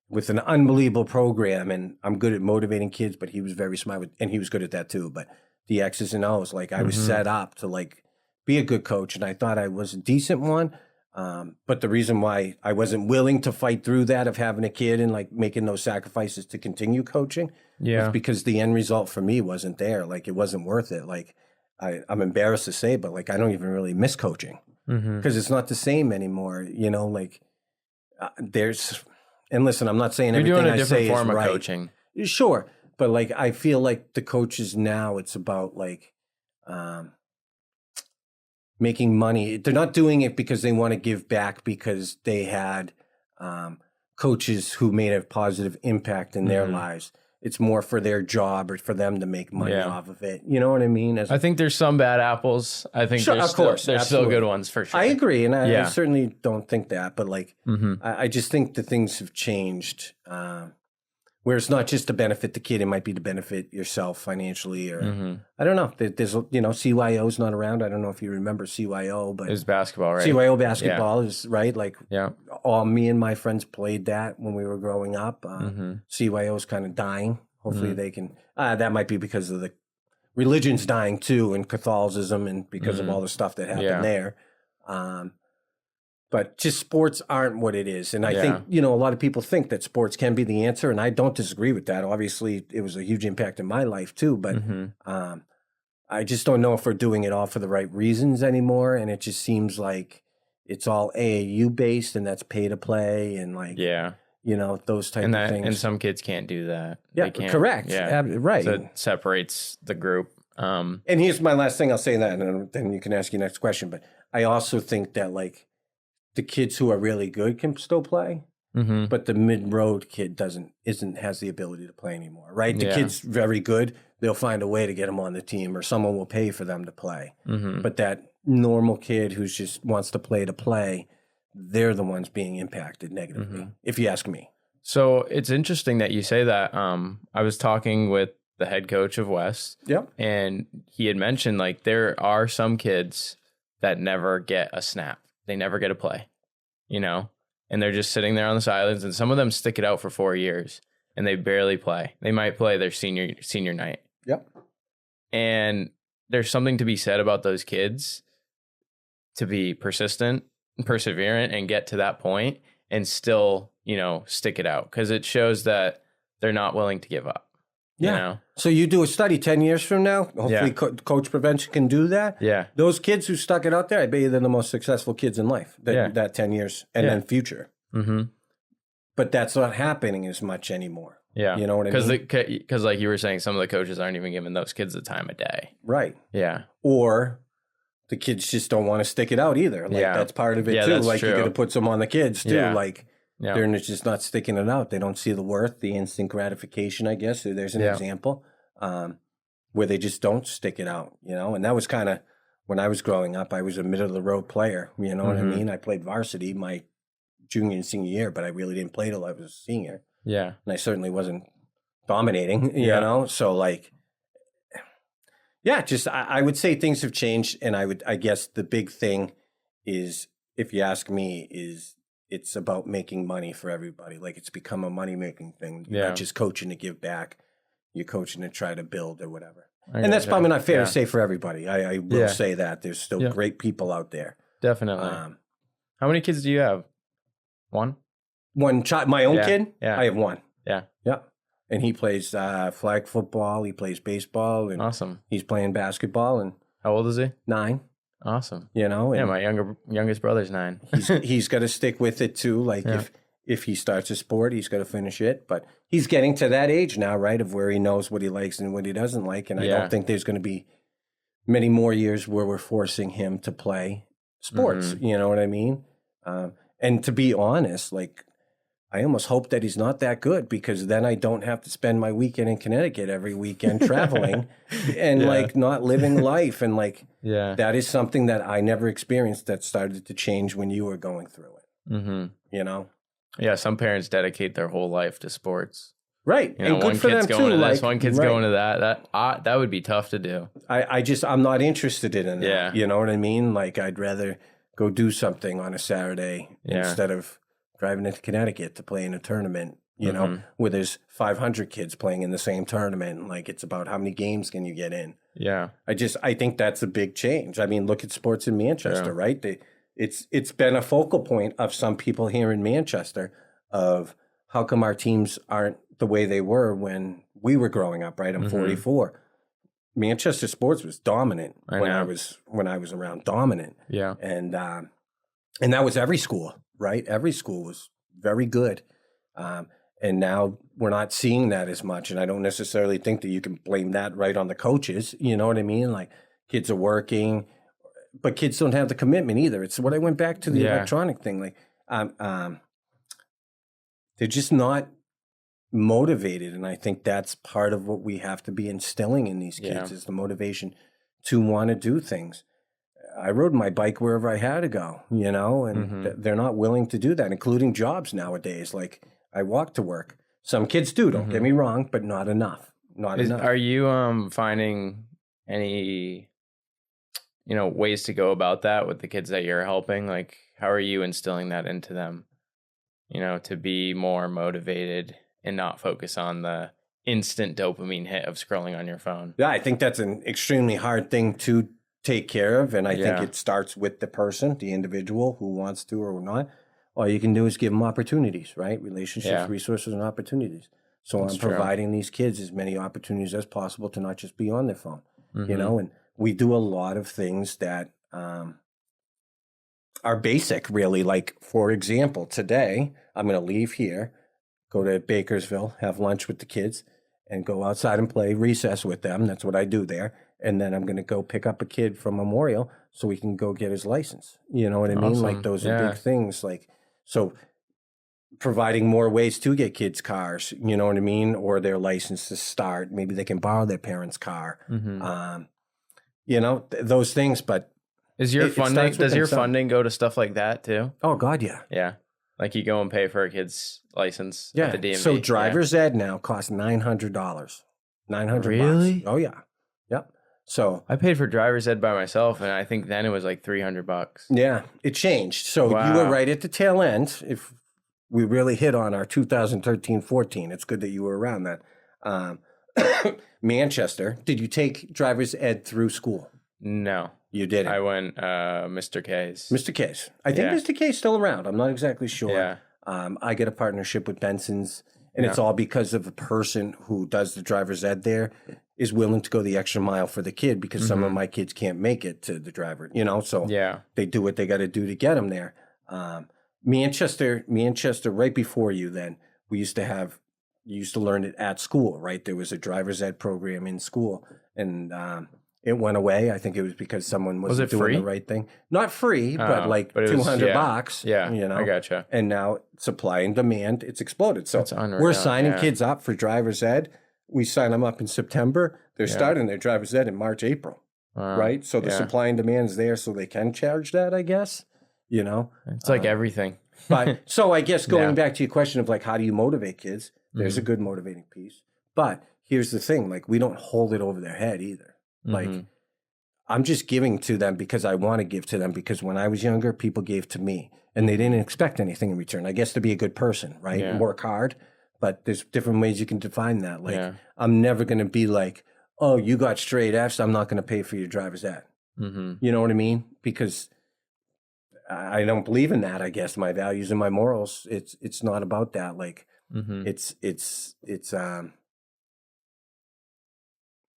with an unbelievable program, and I'm good at motivating kids, but he was very smart and he was good at that too. But the X's and O's, like I was set up to like be a good coach, and I thought I was a decent one. But the reason why I wasn't willing to fight through that of having a kid and like making those sacrifices to continue coaching was because the end result for me wasn't there. Like it wasn't worth it. Like I'm embarrassed to say, but like I don't even really miss coaching because it's not the same anymore. You know, like and listen, I'm not saying you're everything doing a I different say form is of right. coaching. Sure. But like, I feel like the coaches now, it's about like making money. They're not doing it because they want to give back because they had coaches who made a positive impact in their lives. It's more for their job or for them to make money off of it. You know what I mean? I think there's some bad apples. I think Sure, of course, there's still good ones for sure. I agree. And I certainly don't think that. But like, I just think that things have changed. Where it's not just to benefit the kid, it might be to benefit yourself financially, or I don't know. There's CYO's not around. I don't know if you remember CYO, but it was basketball, right? CYO basketball is right. Like, all me and my friends played that when we were growing up. CYO's kind of dying. Hopefully they can. That might be because of the religion's dying too, and Catholicism, and because of all the stuff that happened there. But just sports aren't what it is. And I think, a lot of people think that sports can be the answer. And I don't disagree with that. Obviously, it was a huge impact in my life too. But I just don't know if we're doing it all for the right reasons anymore. And it just seems like it's all AAU based, and that's pay to play, and like, those type of things. And some kids can't do that. Yeah, they can't. Correct. Yeah. Right. So it separates the group. And here's my last thing. I'll say that, and then you can ask your next question. But I also think that like, the kids who are really good can still play, but the mid-road kid has the ability to play anymore, right? The kid's very good. They'll find a way to get him on the team, or someone will pay for them to play. But that normal kid who just wants to play, they're the ones being impacted negatively, if you ask me. So it's interesting that you say that. I was talking with the head coach of West, and he had mentioned like there are some kids that never get a snap. They never get a play, and they're just sitting there on the sidelines, and some of them stick it out for 4 years and they barely play. They might play their senior night. Yep. And there's something to be said about those kids to be persistent and perseverant and get to that point and still, stick it out, because it shows that they're not willing to give up. Yeah. So you do a study 10 years from now. Hopefully coach prevention can do that. Yeah. Those kids who stuck it out there, I bet you they're the most successful kids in life, that 10 years and then future. But that's not happening as much anymore. Yeah. You know what I mean? Because like you were saying, some of the coaches aren't even giving those kids the time of day. Right. Yeah. Or the kids just don't want to stick it out either. Like that's part of it too. Like true. you got to put some on the kids too. Yeah. Like they're just not sticking it out. They don't see the worth, the instant gratification, I guess. So there's an example where they just don't stick it out, And that was kind of, when I was growing up, I was a middle-of-the-road player. You know what I mean? I played varsity my junior and senior year, but I really didn't play till I was a senior. Yeah. And I certainly wasn't dominating, you know? So, like, just I would say things have changed. And I guess the big thing is, if you ask me, it's about making money for everybody. Like, it's become a money-making thing. You're not just coaching to give back. You're coaching to try to build or whatever. And that's probably not fair to say for everybody. I will say that. There's still great people out there. Definitely. How many kids do you have? One child. My own kid? Yeah. I have one. Yeah. Yeah. And he plays flag football. He plays baseball. And awesome. He's playing basketball. And how old is he? 9. Awesome. And my youngest brother's 9. he's got to stick with it too. Like if he starts a sport, he's got to finish it. But he's getting to that age now, right, of where he knows what he likes and what he doesn't like. And I don't think there's going to be many more years where we're forcing him to play sports. You know what I mean? And to be honest, like, I almost hope that he's not that good, because then I don't have to spend my weekend in Connecticut every weekend traveling and like not living life. And like, that is something that I never experienced that started to change when you were going through it. Yeah. Some parents dedicate their whole life to sports. Right. And good for them too. Like, one kid's going to that would be tough to do. I'm not interested in that. Yeah. You know what I mean? Like, I'd rather go do something on a Saturday instead of driving into Connecticut to play in a tournament, where there's 500 kids playing in the same tournament. Like, it's about how many games can you get in. Yeah. I think that's a big change. I mean, look at sports in Manchester, right? it's been a focal point of some people here in Manchester of how come our teams aren't the way they were when we were growing up, right? I'm 44. Manchester sports was dominant when I was around, dominant. Yeah. And that was every school, right? Every school was very good. And now we're not seeing that as much. And I don't necessarily think that you can blame that right on the coaches. You know what I mean? Like kids are working, but kids don't have the commitment either. It's what I went back to the electronic thing. Like, they're just not motivated. And I think that's part of what we have to be instilling in these kids is the motivation to want to do things. I rode my bike wherever I had to go, you know, and they're not willing to do that, including jobs nowadays. Like I walk to work. Some kids do, don't get me wrong, but not enough. Not enough. Are you finding any, ways to go about that with the kids that you're helping? Like, how are you instilling that into them, to be more motivated and not focus on the instant dopamine hit of scrolling on your phone? Yeah, I think that's an extremely hard thing to take care of. And I think it starts with the person, the individual who wants to or not. All you can do is give them opportunities, right? Relationships, resources, and opportunities. So I'm providing these kids as many opportunities as possible to not just be on their phone, and we do a lot of things that are basic, really. Like, for example, today I'm going to leave here, go to Bakersville, have lunch with the kids, and go outside and play recess with them. That's what I do there. And then I'm going to go pick up a kid from Memorial so we can go get his license. You know what I mean? Awesome. Like, those are big things. Like, so providing more ways to get kids cars, you know what I mean? Or their license to start. Maybe they can borrow their parents' car. Those things. But does your funding go to stuff like that too? Oh, God, yeah. Yeah. Like you go and pay for a kid's license at the DMV. So driver's ed now costs $900. $900. Really? Bucks. Oh, yeah. Yep. So I paid for driver's ed by myself, and I think then it was like $300. Yeah, it changed. So you were right at the tail end. If we really hit on our 2013-14, it's good that you were around that. Manchester, did you take driver's ed through school? No. You didn't? I went Mr. K's. Mr. K's. I think Mr. K's still around. I'm not exactly sure. Yeah. I get a partnership with Benson's, and it's all because of the person who does the driver's ed there is willing to go the extra mile for the kid, because some of my kids can't make it to the driver, so they do what they got to do to get them there. Manchester, right before you then, you used to learn it at school, right? There was a driver's ed program in school, and it went away. I think it was because someone wasn't doing the right thing. Not free, but like $200. Yeah, I gotcha. And now supply and demand, it's exploded. So we're signing kids up for driver's ed. We sign them up in September. They're starting their driver's ed in March, April, right? So the supply and demand is there, so they can charge that, I guess. It's like everything. But so I guess going back to your question of like, how do you motivate kids? There's a good motivating piece. But here's the thing, like, we don't hold it over their head either. Like, I'm just giving to them because I want to give to them, because when I was younger, people gave to me and they didn't expect anything in return. I guess to be a good person, right? And work hard. But there's different ways you can define that. Like, I'm never going to be like, oh, you got straight Fs, I'm not going to pay for your driver's ed. You know what I mean? Because I don't believe in that, I guess. My values and my morals, it's not about that. Like, it's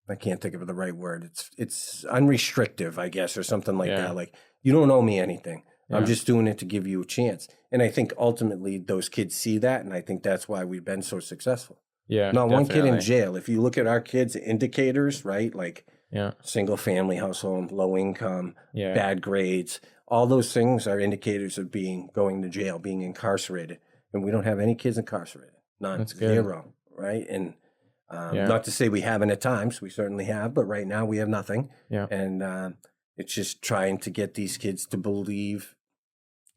I can't think of the right word. It's unrestrictive, I guess, or something like that. Like, you don't owe me anything. I'm just doing it to give you a chance. And I think ultimately those kids see that, and I think that's why we've been so successful. Yeah, not one kid in jail. If you look at our kids' indicators, right, like single family household, low income, bad grades, all those things are indicators of going to jail, being incarcerated. And we don't have any kids incarcerated. None. That's good. Zero, right? And not to say we haven't at times. We certainly have, but right now we have nothing. Yeah. And it's just trying to get these kids to believe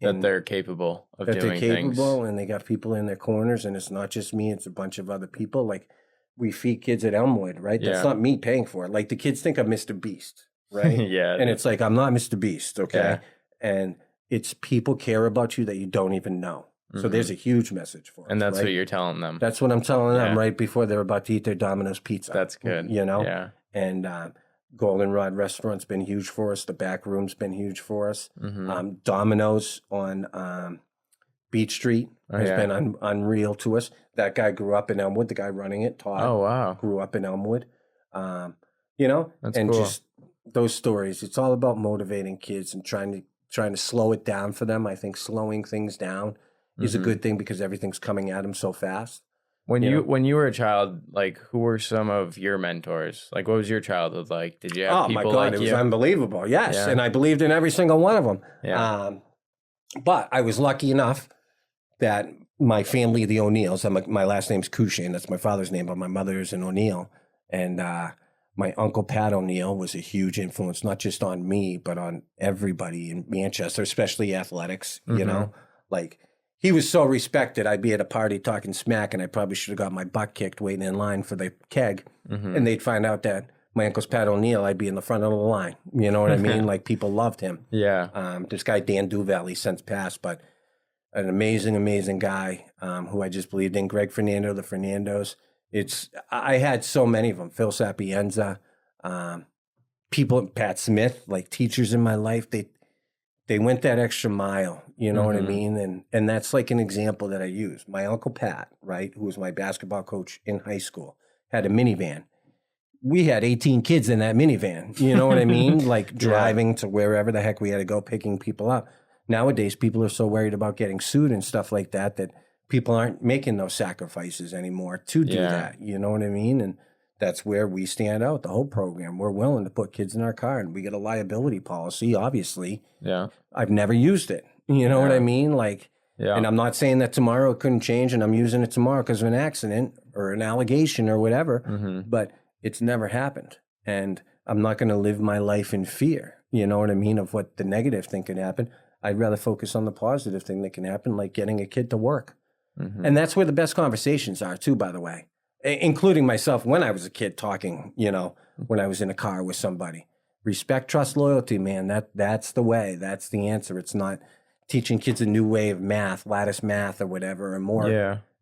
that they're capable of doing things. That they're capable, and they got people in their corners, and it's not just me, it's a bunch of other people. Like, we feed kids at Elmwood, right? That's not me paying for it. Like, the kids think I'm Mr. Beast, right? And it's like, I'm not Mr. Beast, okay? And it's people care about you that you don't even know. So there's a huge message for us. And that's what you're telling them. That's what I'm telling them right before they're about to eat their Domino's pizza. That's good. Yeah. And Goldenrod restaurant's been huge for us. The back room's been huge for us. Mm-hmm. Domino's on Beach Street has been unreal to us. That guy grew up in Elmwood. The guy running it, Todd, Oh, wow. grew up in Elmwood. You know, That's and cool. just those stories. It's all about motivating kids and trying to slow it down for them. I think slowing things down is a good thing because everything's coming at them so fast. When you were a child, like, who were some of your mentors? Like, what was your childhood like? Did you have people like you? It was unbelievable. Yes, and I believed in every single one of them. Yeah. But I was lucky enough that my family, the O'Neills, my last name's Courchesne. That's my father's name, but my mother is an O'Neill. And my uncle Pat O'Neill was a huge influence, not just on me, but on everybody in Manchester, especially athletics. You know, like, he was so respected. I'd be at a party talking smack, and I probably should have got my butt kicked waiting in line for the keg. And they'd find out that my uncle's Pat O'Neill, I'd be in the front of the line. You know what I mean? Like, people loved him. Yeah. This guy, Dan Duval, he's since passed, but an amazing, amazing guy who I just believed in. Greg Fernando, the Fernandos. I had so many of them. Phil Sapienza, people, Pat Smith, like, teachers in my life. They went that extra mile, you know what I mean? And that's like an example that I use. My Uncle Pat, right, who was my basketball coach in high school, had a minivan. We had 18 kids in that minivan, you know what I mean? Like, driving to wherever the heck we had to go, picking people up. Nowadays, people are so worried about getting sued and stuff like that people aren't making those sacrifices anymore to do that, you know what I mean? And that's where we stand out, the whole program. We're willing to put kids in our car, and we get a liability policy, obviously. Yeah. I've never used it. You know what I mean? Like, Yeah. And I'm not saying that tomorrow it couldn't change and I'm using it tomorrow because of an accident or an allegation or whatever, but it's never happened. And I'm not going to live my life in fear, you know what I mean, of what the negative thing could happen. I'd rather focus on the positive thing that can happen, like getting a kid to work. And that's where the best conversations are too, by the way, including myself when I was a kid talking, you know, when I was in a car with somebody. Respect, trust, loyalty, man. That's the way. That's the answer. It's not teaching kids a new way of math, lattice math or whatever, or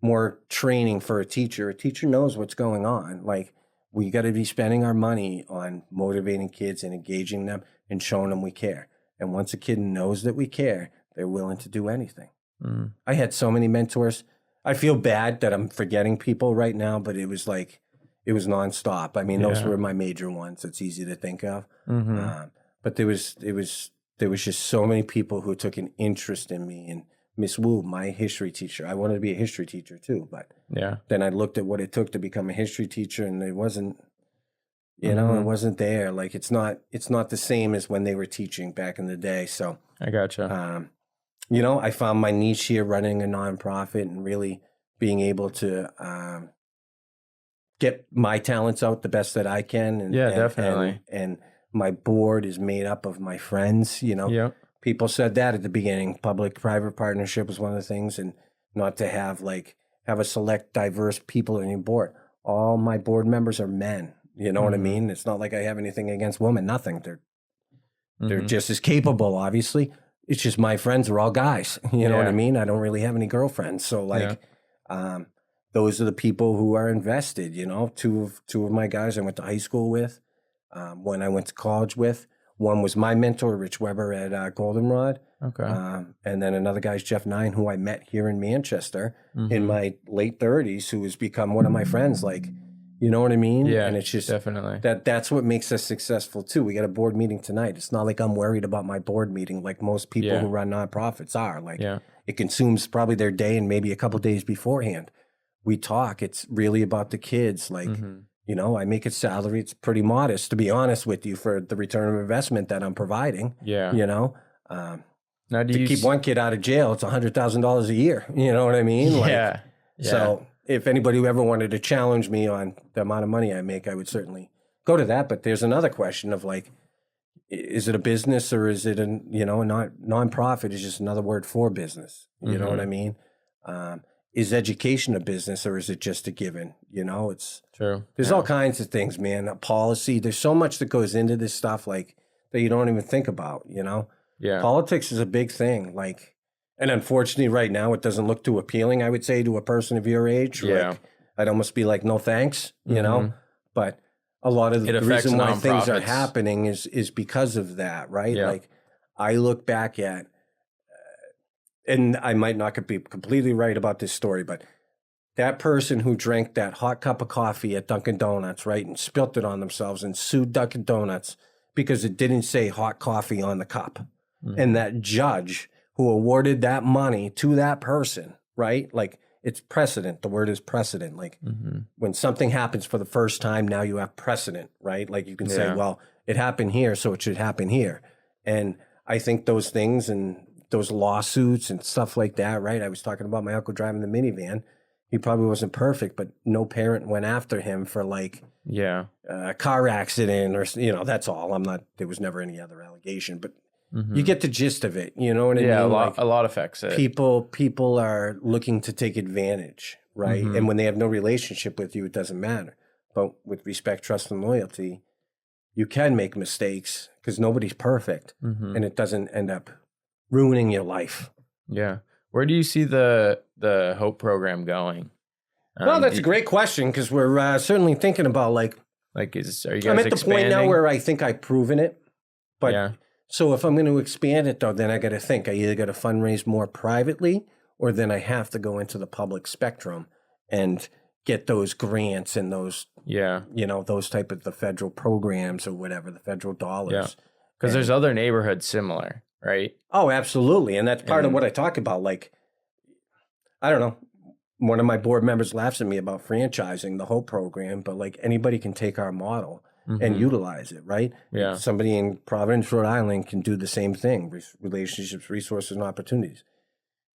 more training for a teacher. A teacher knows what's going on. Like, we got to be spending our money on motivating kids and engaging them and showing them we care. And once a kid knows that we care, they're willing to do anything. I had so many mentors. I feel bad that I'm forgetting people right now, but it was nonstop. I mean, those were my major ones. It's easy to think of. But there was just so many people who took an interest in me. And Miss Wu, my history teacher, I wanted to be a history teacher too. But then I looked at what it took to become a history teacher, and it wasn't, you know, it wasn't there. Like, it's not the same as when they were teaching back in the day. So I gotcha. You know, I found my niche here running a nonprofit and really being able to get my talents out the best that I can. And, definitely. And my board is made up of my friends, you know. People said that at the beginning. Public-private partnership was one of the things, and not to have a select, diverse people in your board. All my board members are men. You know what I mean? It's not like I have anything against women. Nothing. They're just as capable, obviously. It's just my friends are all guys. You know what I mean? I don't really have any girlfriends. So those are the people who are invested, you know. Two of my guys I went to high school with, one I went to college with. One was my mentor, Rich Weber at Goldenrod. Okay. And then another guy's Jeff Nine, who I met here in Manchester in my late 30s, who has become one of my friends. Like, you know what I mean? Yeah, and it's just definitely that's what makes us successful too. We got a board meeting tonight. It's not like I'm worried about my board meeting like most people who run nonprofits are. Like, it consumes probably their day and maybe a couple of days beforehand. We talk. It's really about the kids. Like, you know, I make a salary. It's pretty modest, to be honest with you, for the return of investment that I'm providing. Yeah. You know, now to keep one kid out of jail, it's $100,000 a year. You know what I mean? Like, so if anybody who ever wanted to challenge me on the amount of money I make, I would certainly go to that. But there's another question of, like, is it a business or is it a nonprofit is just another word for business. You know what I mean? Is education a business or is it just a given? You know, it's true. There's all kinds of things, man. A policy. There's so much that goes into this stuff, like, that you don't even think about, you know? Yeah. Politics is a big thing. Like, and unfortunately right now it doesn't look too appealing, I would say, to a person of your age. Like, I'd almost be like, no thanks, you know? But a lot of It the affects reason why things are nonprofits. happening is because of that, right? Yeah. Like I look back at, and I might not be completely right about this story, but that person who drank that hot cup of coffee at Dunkin' Donuts, right, and spilt it on themselves and sued Dunkin' Donuts because it didn't say hot coffee on the cup. And that judge who awarded that money to that person, right? Like it's precedent. The word is precedent. Like when something happens for the first time, now you have precedent, right? Like you can say, Yeah. well, it happened here, so it should happen here. And I think those things and those lawsuits and stuff like that, right? I was talking about my uncle driving the minivan. He probably wasn't perfect, but no parent went after him for like Yeah. a car accident or, that's all. There was never any other allegation, but you get the gist of it. You know what I Yeah, mean? a lot affects it. People are looking to take advantage, right? And when they have no relationship with you, it doesn't matter. But with respect, trust, and loyalty, you can make mistakes because nobody's perfect, and it doesn't end up ruining your life. Yeah. Where do you see the Hope program going? Well, that's a great question because we're certainly thinking about are you guys I'm at the point now where I think I've proven it, but. Yeah. So if I'm going to expand it, though, then I got to think. I either got to fundraise more privately, or then I have to go into the public spectrum and get those grants and those, those type of the federal programs or whatever, the federal dollars. Yeah, because there's other neighborhoods similar, right? Oh, absolutely, and that's part of what I talk about. Like, I don't know. One of my board members laughs at me about franchising the whole program, but like anybody can take our model and utilize it, right? Yeah. Somebody in Providence, Rhode Island can do the same thing, relationships, resources, and opportunities.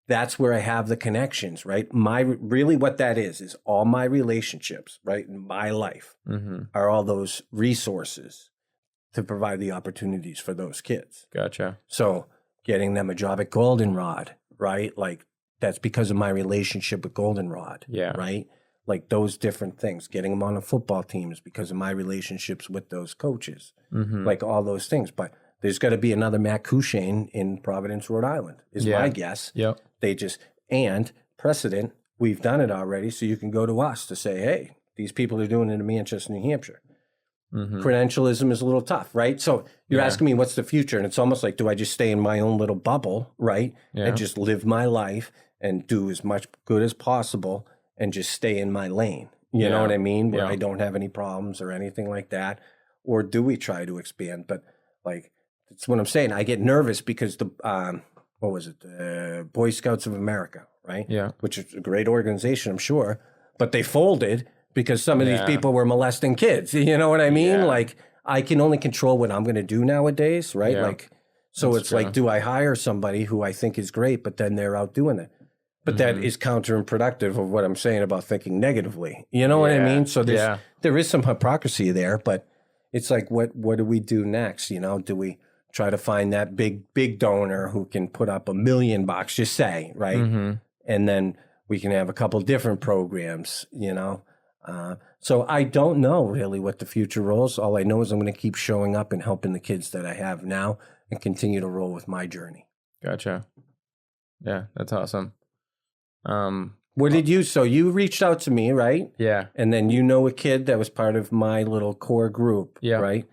That's where I have the connections, right? Really what that is all my relationships, right, in my life are all those resources to provide the opportunities for those kids. Gotcha. So getting them a job at Goldenrod, right? Like that's because of my relationship with Goldenrod, right? Like those different things, getting them on the football teams because of my relationships with those coaches, like all those things. But there's got to be another Matt Courchesne in Providence, Rhode Island, is my guess. Yep. And precedent, we've done it already, so you can go to us to say, hey, these people are doing it in Manchester, New Hampshire. Credentialism is a little tough, right? So you're asking me what's the future, and it's almost like, do I just stay in my own little bubble, right? And just live my life and do as much good as possible and just stay in my lane. You know what I mean? Where I don't have any problems or anything like that. Or do we try to expand? But like, that's what I'm saying. I get nervous because the, Boy Scouts of America, right? Yeah. Which is a great organization, I'm sure. But they folded because some of these people were molesting kids. You know what I mean? Like, I can only control what I'm going to do nowadays, right? Yeah. Like, so That's it's true. like, do I hire somebody who I think is great, but then they're out doing it? But that is counterproductive of what I'm saying about thinking negatively. You know what I mean? So there is some hypocrisy there, but it's like, what do we do next? You know, do we try to find that big donor who can put up $1 million, just say, right? And then we can have a couple different programs, you know? So I don't know really what the future rolls. All I know is I'm going to keep showing up and helping the kids that I have now and continue to roll with my journey. Gotcha. Yeah, that's awesome. What did you, so you reached out to me, right? Yeah. And then you know a kid that was part of my little core group, right?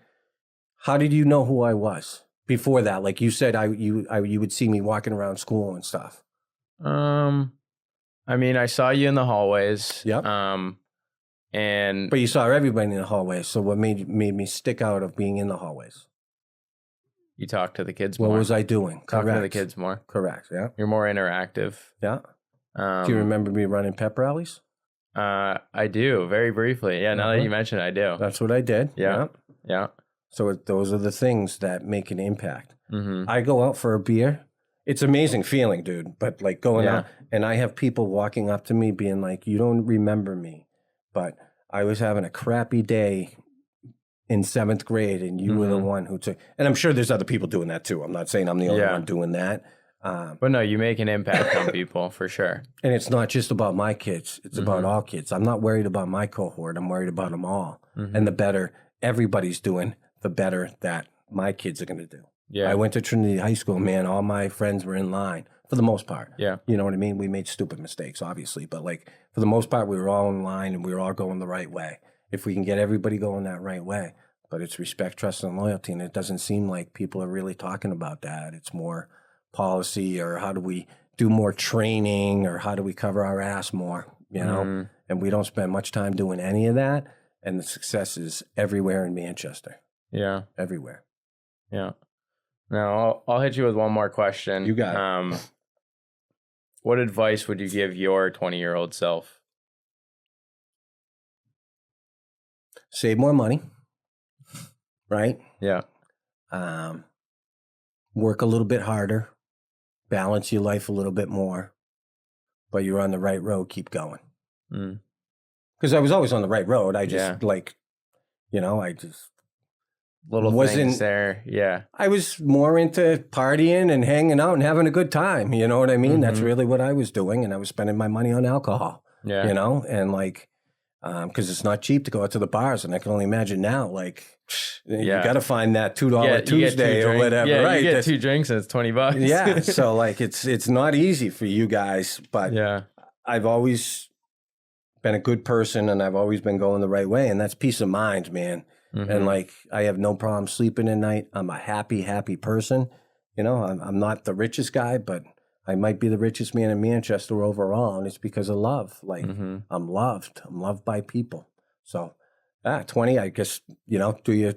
How did you know who I was before that? Like you said, you would see me walking around school and stuff. I mean, I saw you in the hallways. Yep. And but you saw everybody in the hallways. So what made me stick out of being in the hallways? you talked to the kids What more. was I doing? Talking Correct. to the kids more. Correct. Yeah. You're more interactive. Yeah. Do you remember me running pep rallies? I do, very briefly. Yeah, now that you mention it, I do. That's what I did. Yeah. Yeah. So those are the things that make an impact. I go out for a beer. It's an amazing feeling, dude. But like going out, and I have people walking up to me being like, you don't remember me, but I was having a crappy day in 7th grade and you were the one who took, and I'm sure there's other people doing that too. I'm not saying I'm the only one doing that. But no, you make an impact on people for sure. And it's not just about my kids. It's about all kids. I'm not worried about my cohort. I'm worried about them all. And the better everybody's doing, the better that my kids are going to do. Yeah. I went to Trinity High School, man. All my friends were in line for the most part. Yeah. You know what I mean? We made stupid mistakes, obviously. But like for the most part, we were all in line and we were all going the right way. if we can get everybody going that right way. But it's respect, trust, and loyalty. And it doesn't seem like people are really talking about that. It's more policy, or how do we do more training, or how do we cover our ass more, you know? And we don't spend much time doing any of that. And the success is everywhere in Manchester. Yeah. Everywhere. Yeah. Now, I'll hit you with one more question. You got it. What advice would you give your 20-year-old self? Save more money, right? Yeah. Work a little bit harder, balance your life a little bit more, but you're on the right road, keep going. Because I was always on the right road. I just I just wasn't things there. Yeah. I was more into partying and hanging out and having a good time. You know what I mean? That's really what I was doing. And I was spending my money on alcohol, you know, and like, because it's not cheap to go out to the bars. And I can only imagine now, like, you got to find that $2 Tuesday or whatever, right? You get 2 drinks and it's $20. Yeah. So like, it's not easy for you guys, but I've always been a good person and I've always been going the right way. And that's peace of mind, man. And like, I have no problem sleeping at night. I'm a happy person. You know, I'm not the richest guy, but I might be the richest man in Manchester overall. And it's because of love. Like, I'm loved by people. So 20, I guess, you know, do you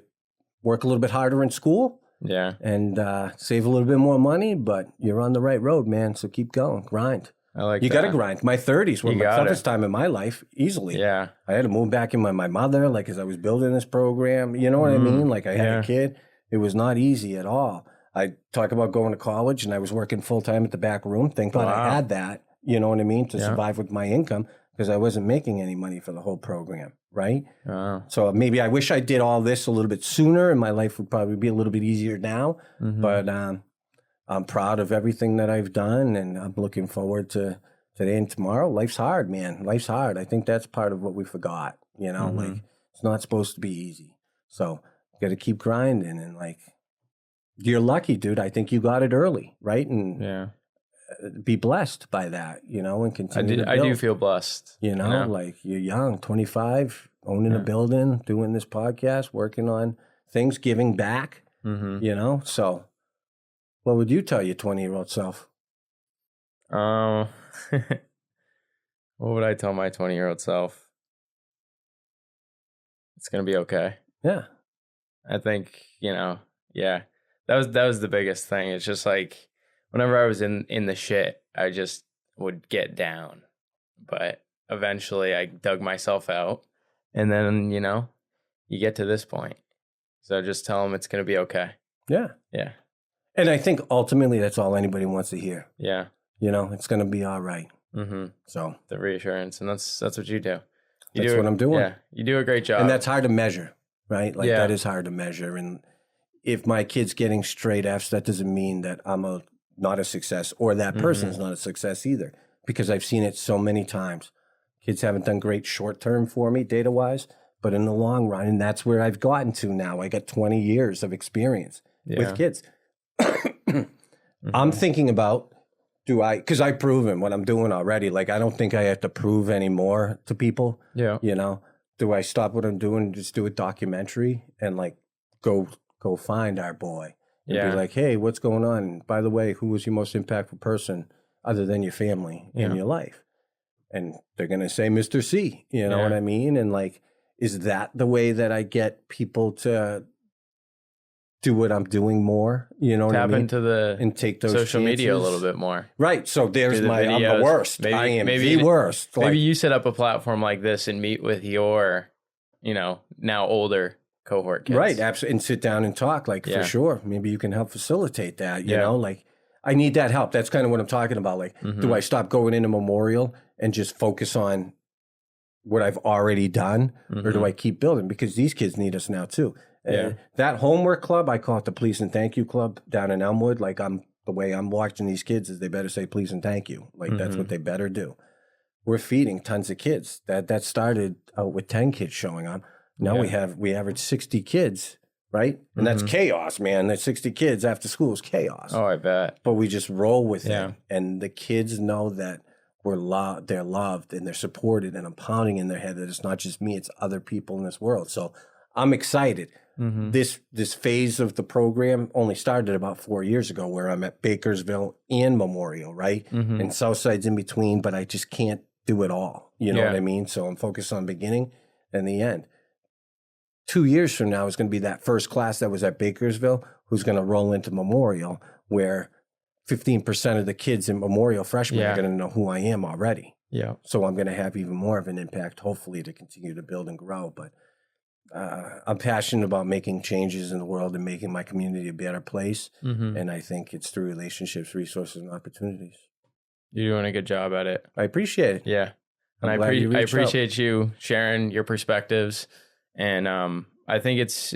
work a little bit harder in school? Yeah. And save a little bit more money, but you're on the right road, man. So keep going, grind. I like you that. got to grind. My 30s were my toughest time in my life, easily. Yeah. I had to move back in with my mother, like, as I was building this program. You know what I mean? Like, I had a kid. It was not easy at all. I talk about going to college, and I was working full-time at the back room. Thank God I had that, you know what I mean, to survive with my income, because I wasn't making any money for the whole program, right? So maybe I wish I did all this a little bit sooner, and my life would probably be a little bit easier now. But I'm proud of everything that I've done, and I'm looking forward to today and tomorrow. Life's hard, man. Life's hard. I think that's part of what we forgot, you know? Like, it's not supposed to be easy. So you got to keep grinding, and like, you're lucky, dude. I think you got it early, right? And be blessed by that, you know, and continue to build. I do feel blessed. You know, like, you're young, 25, owning a building, doing this podcast, working on things, giving back, you know? So what would you tell your 20-year-old self? What would I tell my 20-year-old self? It's going to be okay. Yeah. I think, you know, that was the biggest thing. It's just like, whenever I was in the shit, I just would get down. But eventually I dug myself out, and then, you know, you get to this point. So just tell them it's going to be okay. Yeah. Yeah. And I think ultimately that's all anybody wants to hear. Yeah. You know, it's going to be all right. So the reassurance, and that's what you do. That's what I'm doing. Yeah. You do a great job. And that's hard to measure, right? Like, that is hard to measure. And if my kid's getting straight Fs, that doesn't mean that I'm not a success, or that person's not a success either, because I've seen it so many times. Kids haven't done great short term for me, data wise, but in the long run, and that's where I've gotten to now. I got 20 years of experience with kids. I'm thinking about, because I've proven what I'm doing already. Like, I don't think I have to prove anymore to people. Yeah. You know, do I stop what I'm doing and just do a documentary and like go find our boy and be like, hey, what's going on? And by the way, who was your most impactful person other than your family in your life? And they're going to say Mr. C, you know what I mean? And like, is that the way that I get people to do what I'm doing more? You know what I mean? Tap into the and take those social chances. media a little bit more. Right. So there's I'm the worst. I am the worst. Maybe you set up a platform like this and meet with your, you know, now older cohort kids. Right. Absolutely. And sit down and talk, like, for sure. Maybe you can help facilitate that, you know, like, I need that help. That's kind of what I'm talking about. Like, do I stop going into Memorial and just focus on what I've already done, or do I keep building? Because these kids need us now too. That homework club, I call it the Please and Thank You Club down in Elmwood. Like, the way I'm watching these kids is they better say please and thank you. Like, that's what they better do. We're feeding tons of kids. That started out with 10 kids showing up. Now we average 60 kids, right? And that's chaos, man. That 60 kids after school is chaos. Oh, I bet. But we just roll with it. And the kids know that they're loved and they're supported, and I'm pounding in their head that it's not just me, it's other people in this world. So I'm excited. Mm-hmm. This phase of the program only started about 4 years ago, where I'm at Bakersville and Memorial, right? Mm-hmm. And Southside's in between, but I just can't do it all. You know what I mean? So I'm focused on the beginning and the end. 2 years from now is going to be that first class that was at Bakersville who's going to roll into Memorial, where 15% of the kids in Memorial freshmen are going to know who I am already. Yeah. So I'm going to have even more of an impact, hopefully, to continue to build and grow. But I'm passionate about making changes in the world and making my community a better place. Mm-hmm. And I think it's through relationships, resources, and opportunities. You're doing a good job at it. I appreciate it. Yeah. And I appreciate you sharing your perspectives. And I think it's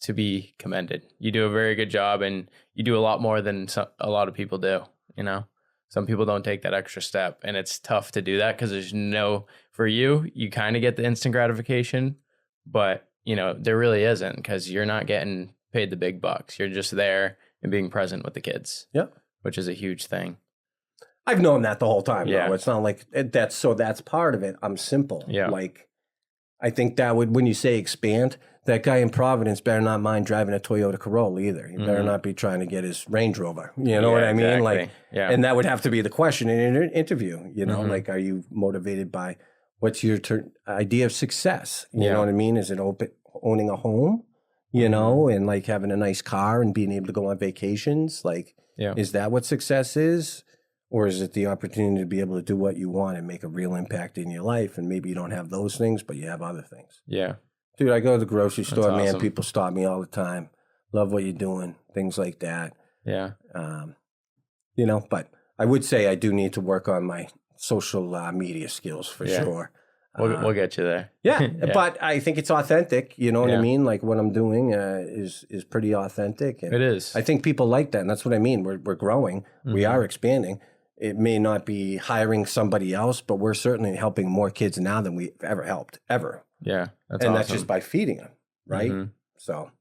to be commended. You do a very good job, and you do a lot more than a lot of people do. You know, some people don't take that extra step, and it's tough to do that because for you kind of get the instant gratification. But, you know, there really isn't, because you're not getting paid the big bucks. You're just there and being present with the kids. Yeah. Which is a huge thing. I've known that the whole time. Yeah. Though. It's not like that's part of it. I'm simple. Yeah. Like, I think that when you say expand, that guy in Providence better not mind driving a Toyota Corolla either. He better not be trying to get his Range Rover. You know what I mean? Like, and that would have to be the question in an interview. You know, like, are you motivated by what's your idea of success? You know what I mean? Is it owning a home, you know, and like having a nice car and being able to go on vacations? Like, is that what success is? Or is it the opportunity to be able to do what you want and make a real impact in your life? And maybe you don't have those things, but you have other things. Yeah. Dude, I go to the grocery store, awesome. man. People stop me all the time. Love what you're doing. Things like that. Yeah. You know, but I would say I do need to work on my social media skills for sure. We'll get you there. Yeah, but I think it's authentic. You know what I mean? Like, what I'm doing is pretty authentic. And it is. I think people like that, and that's what I mean. We're growing. Mm-hmm. We are expanding. It may not be hiring somebody else, but we're certainly helping more kids now than we've ever helped, ever. Yeah, that's awesome. That's just by feeding them, right? Mm-hmm. So,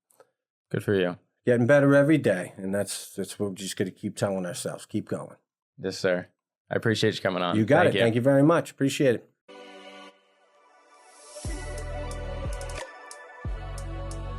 good for you. Getting better every day, and that's what we're just going to keep telling ourselves. Keep going. Yes, sir. I appreciate you coming on. You got it. Thank you very much. Appreciate it.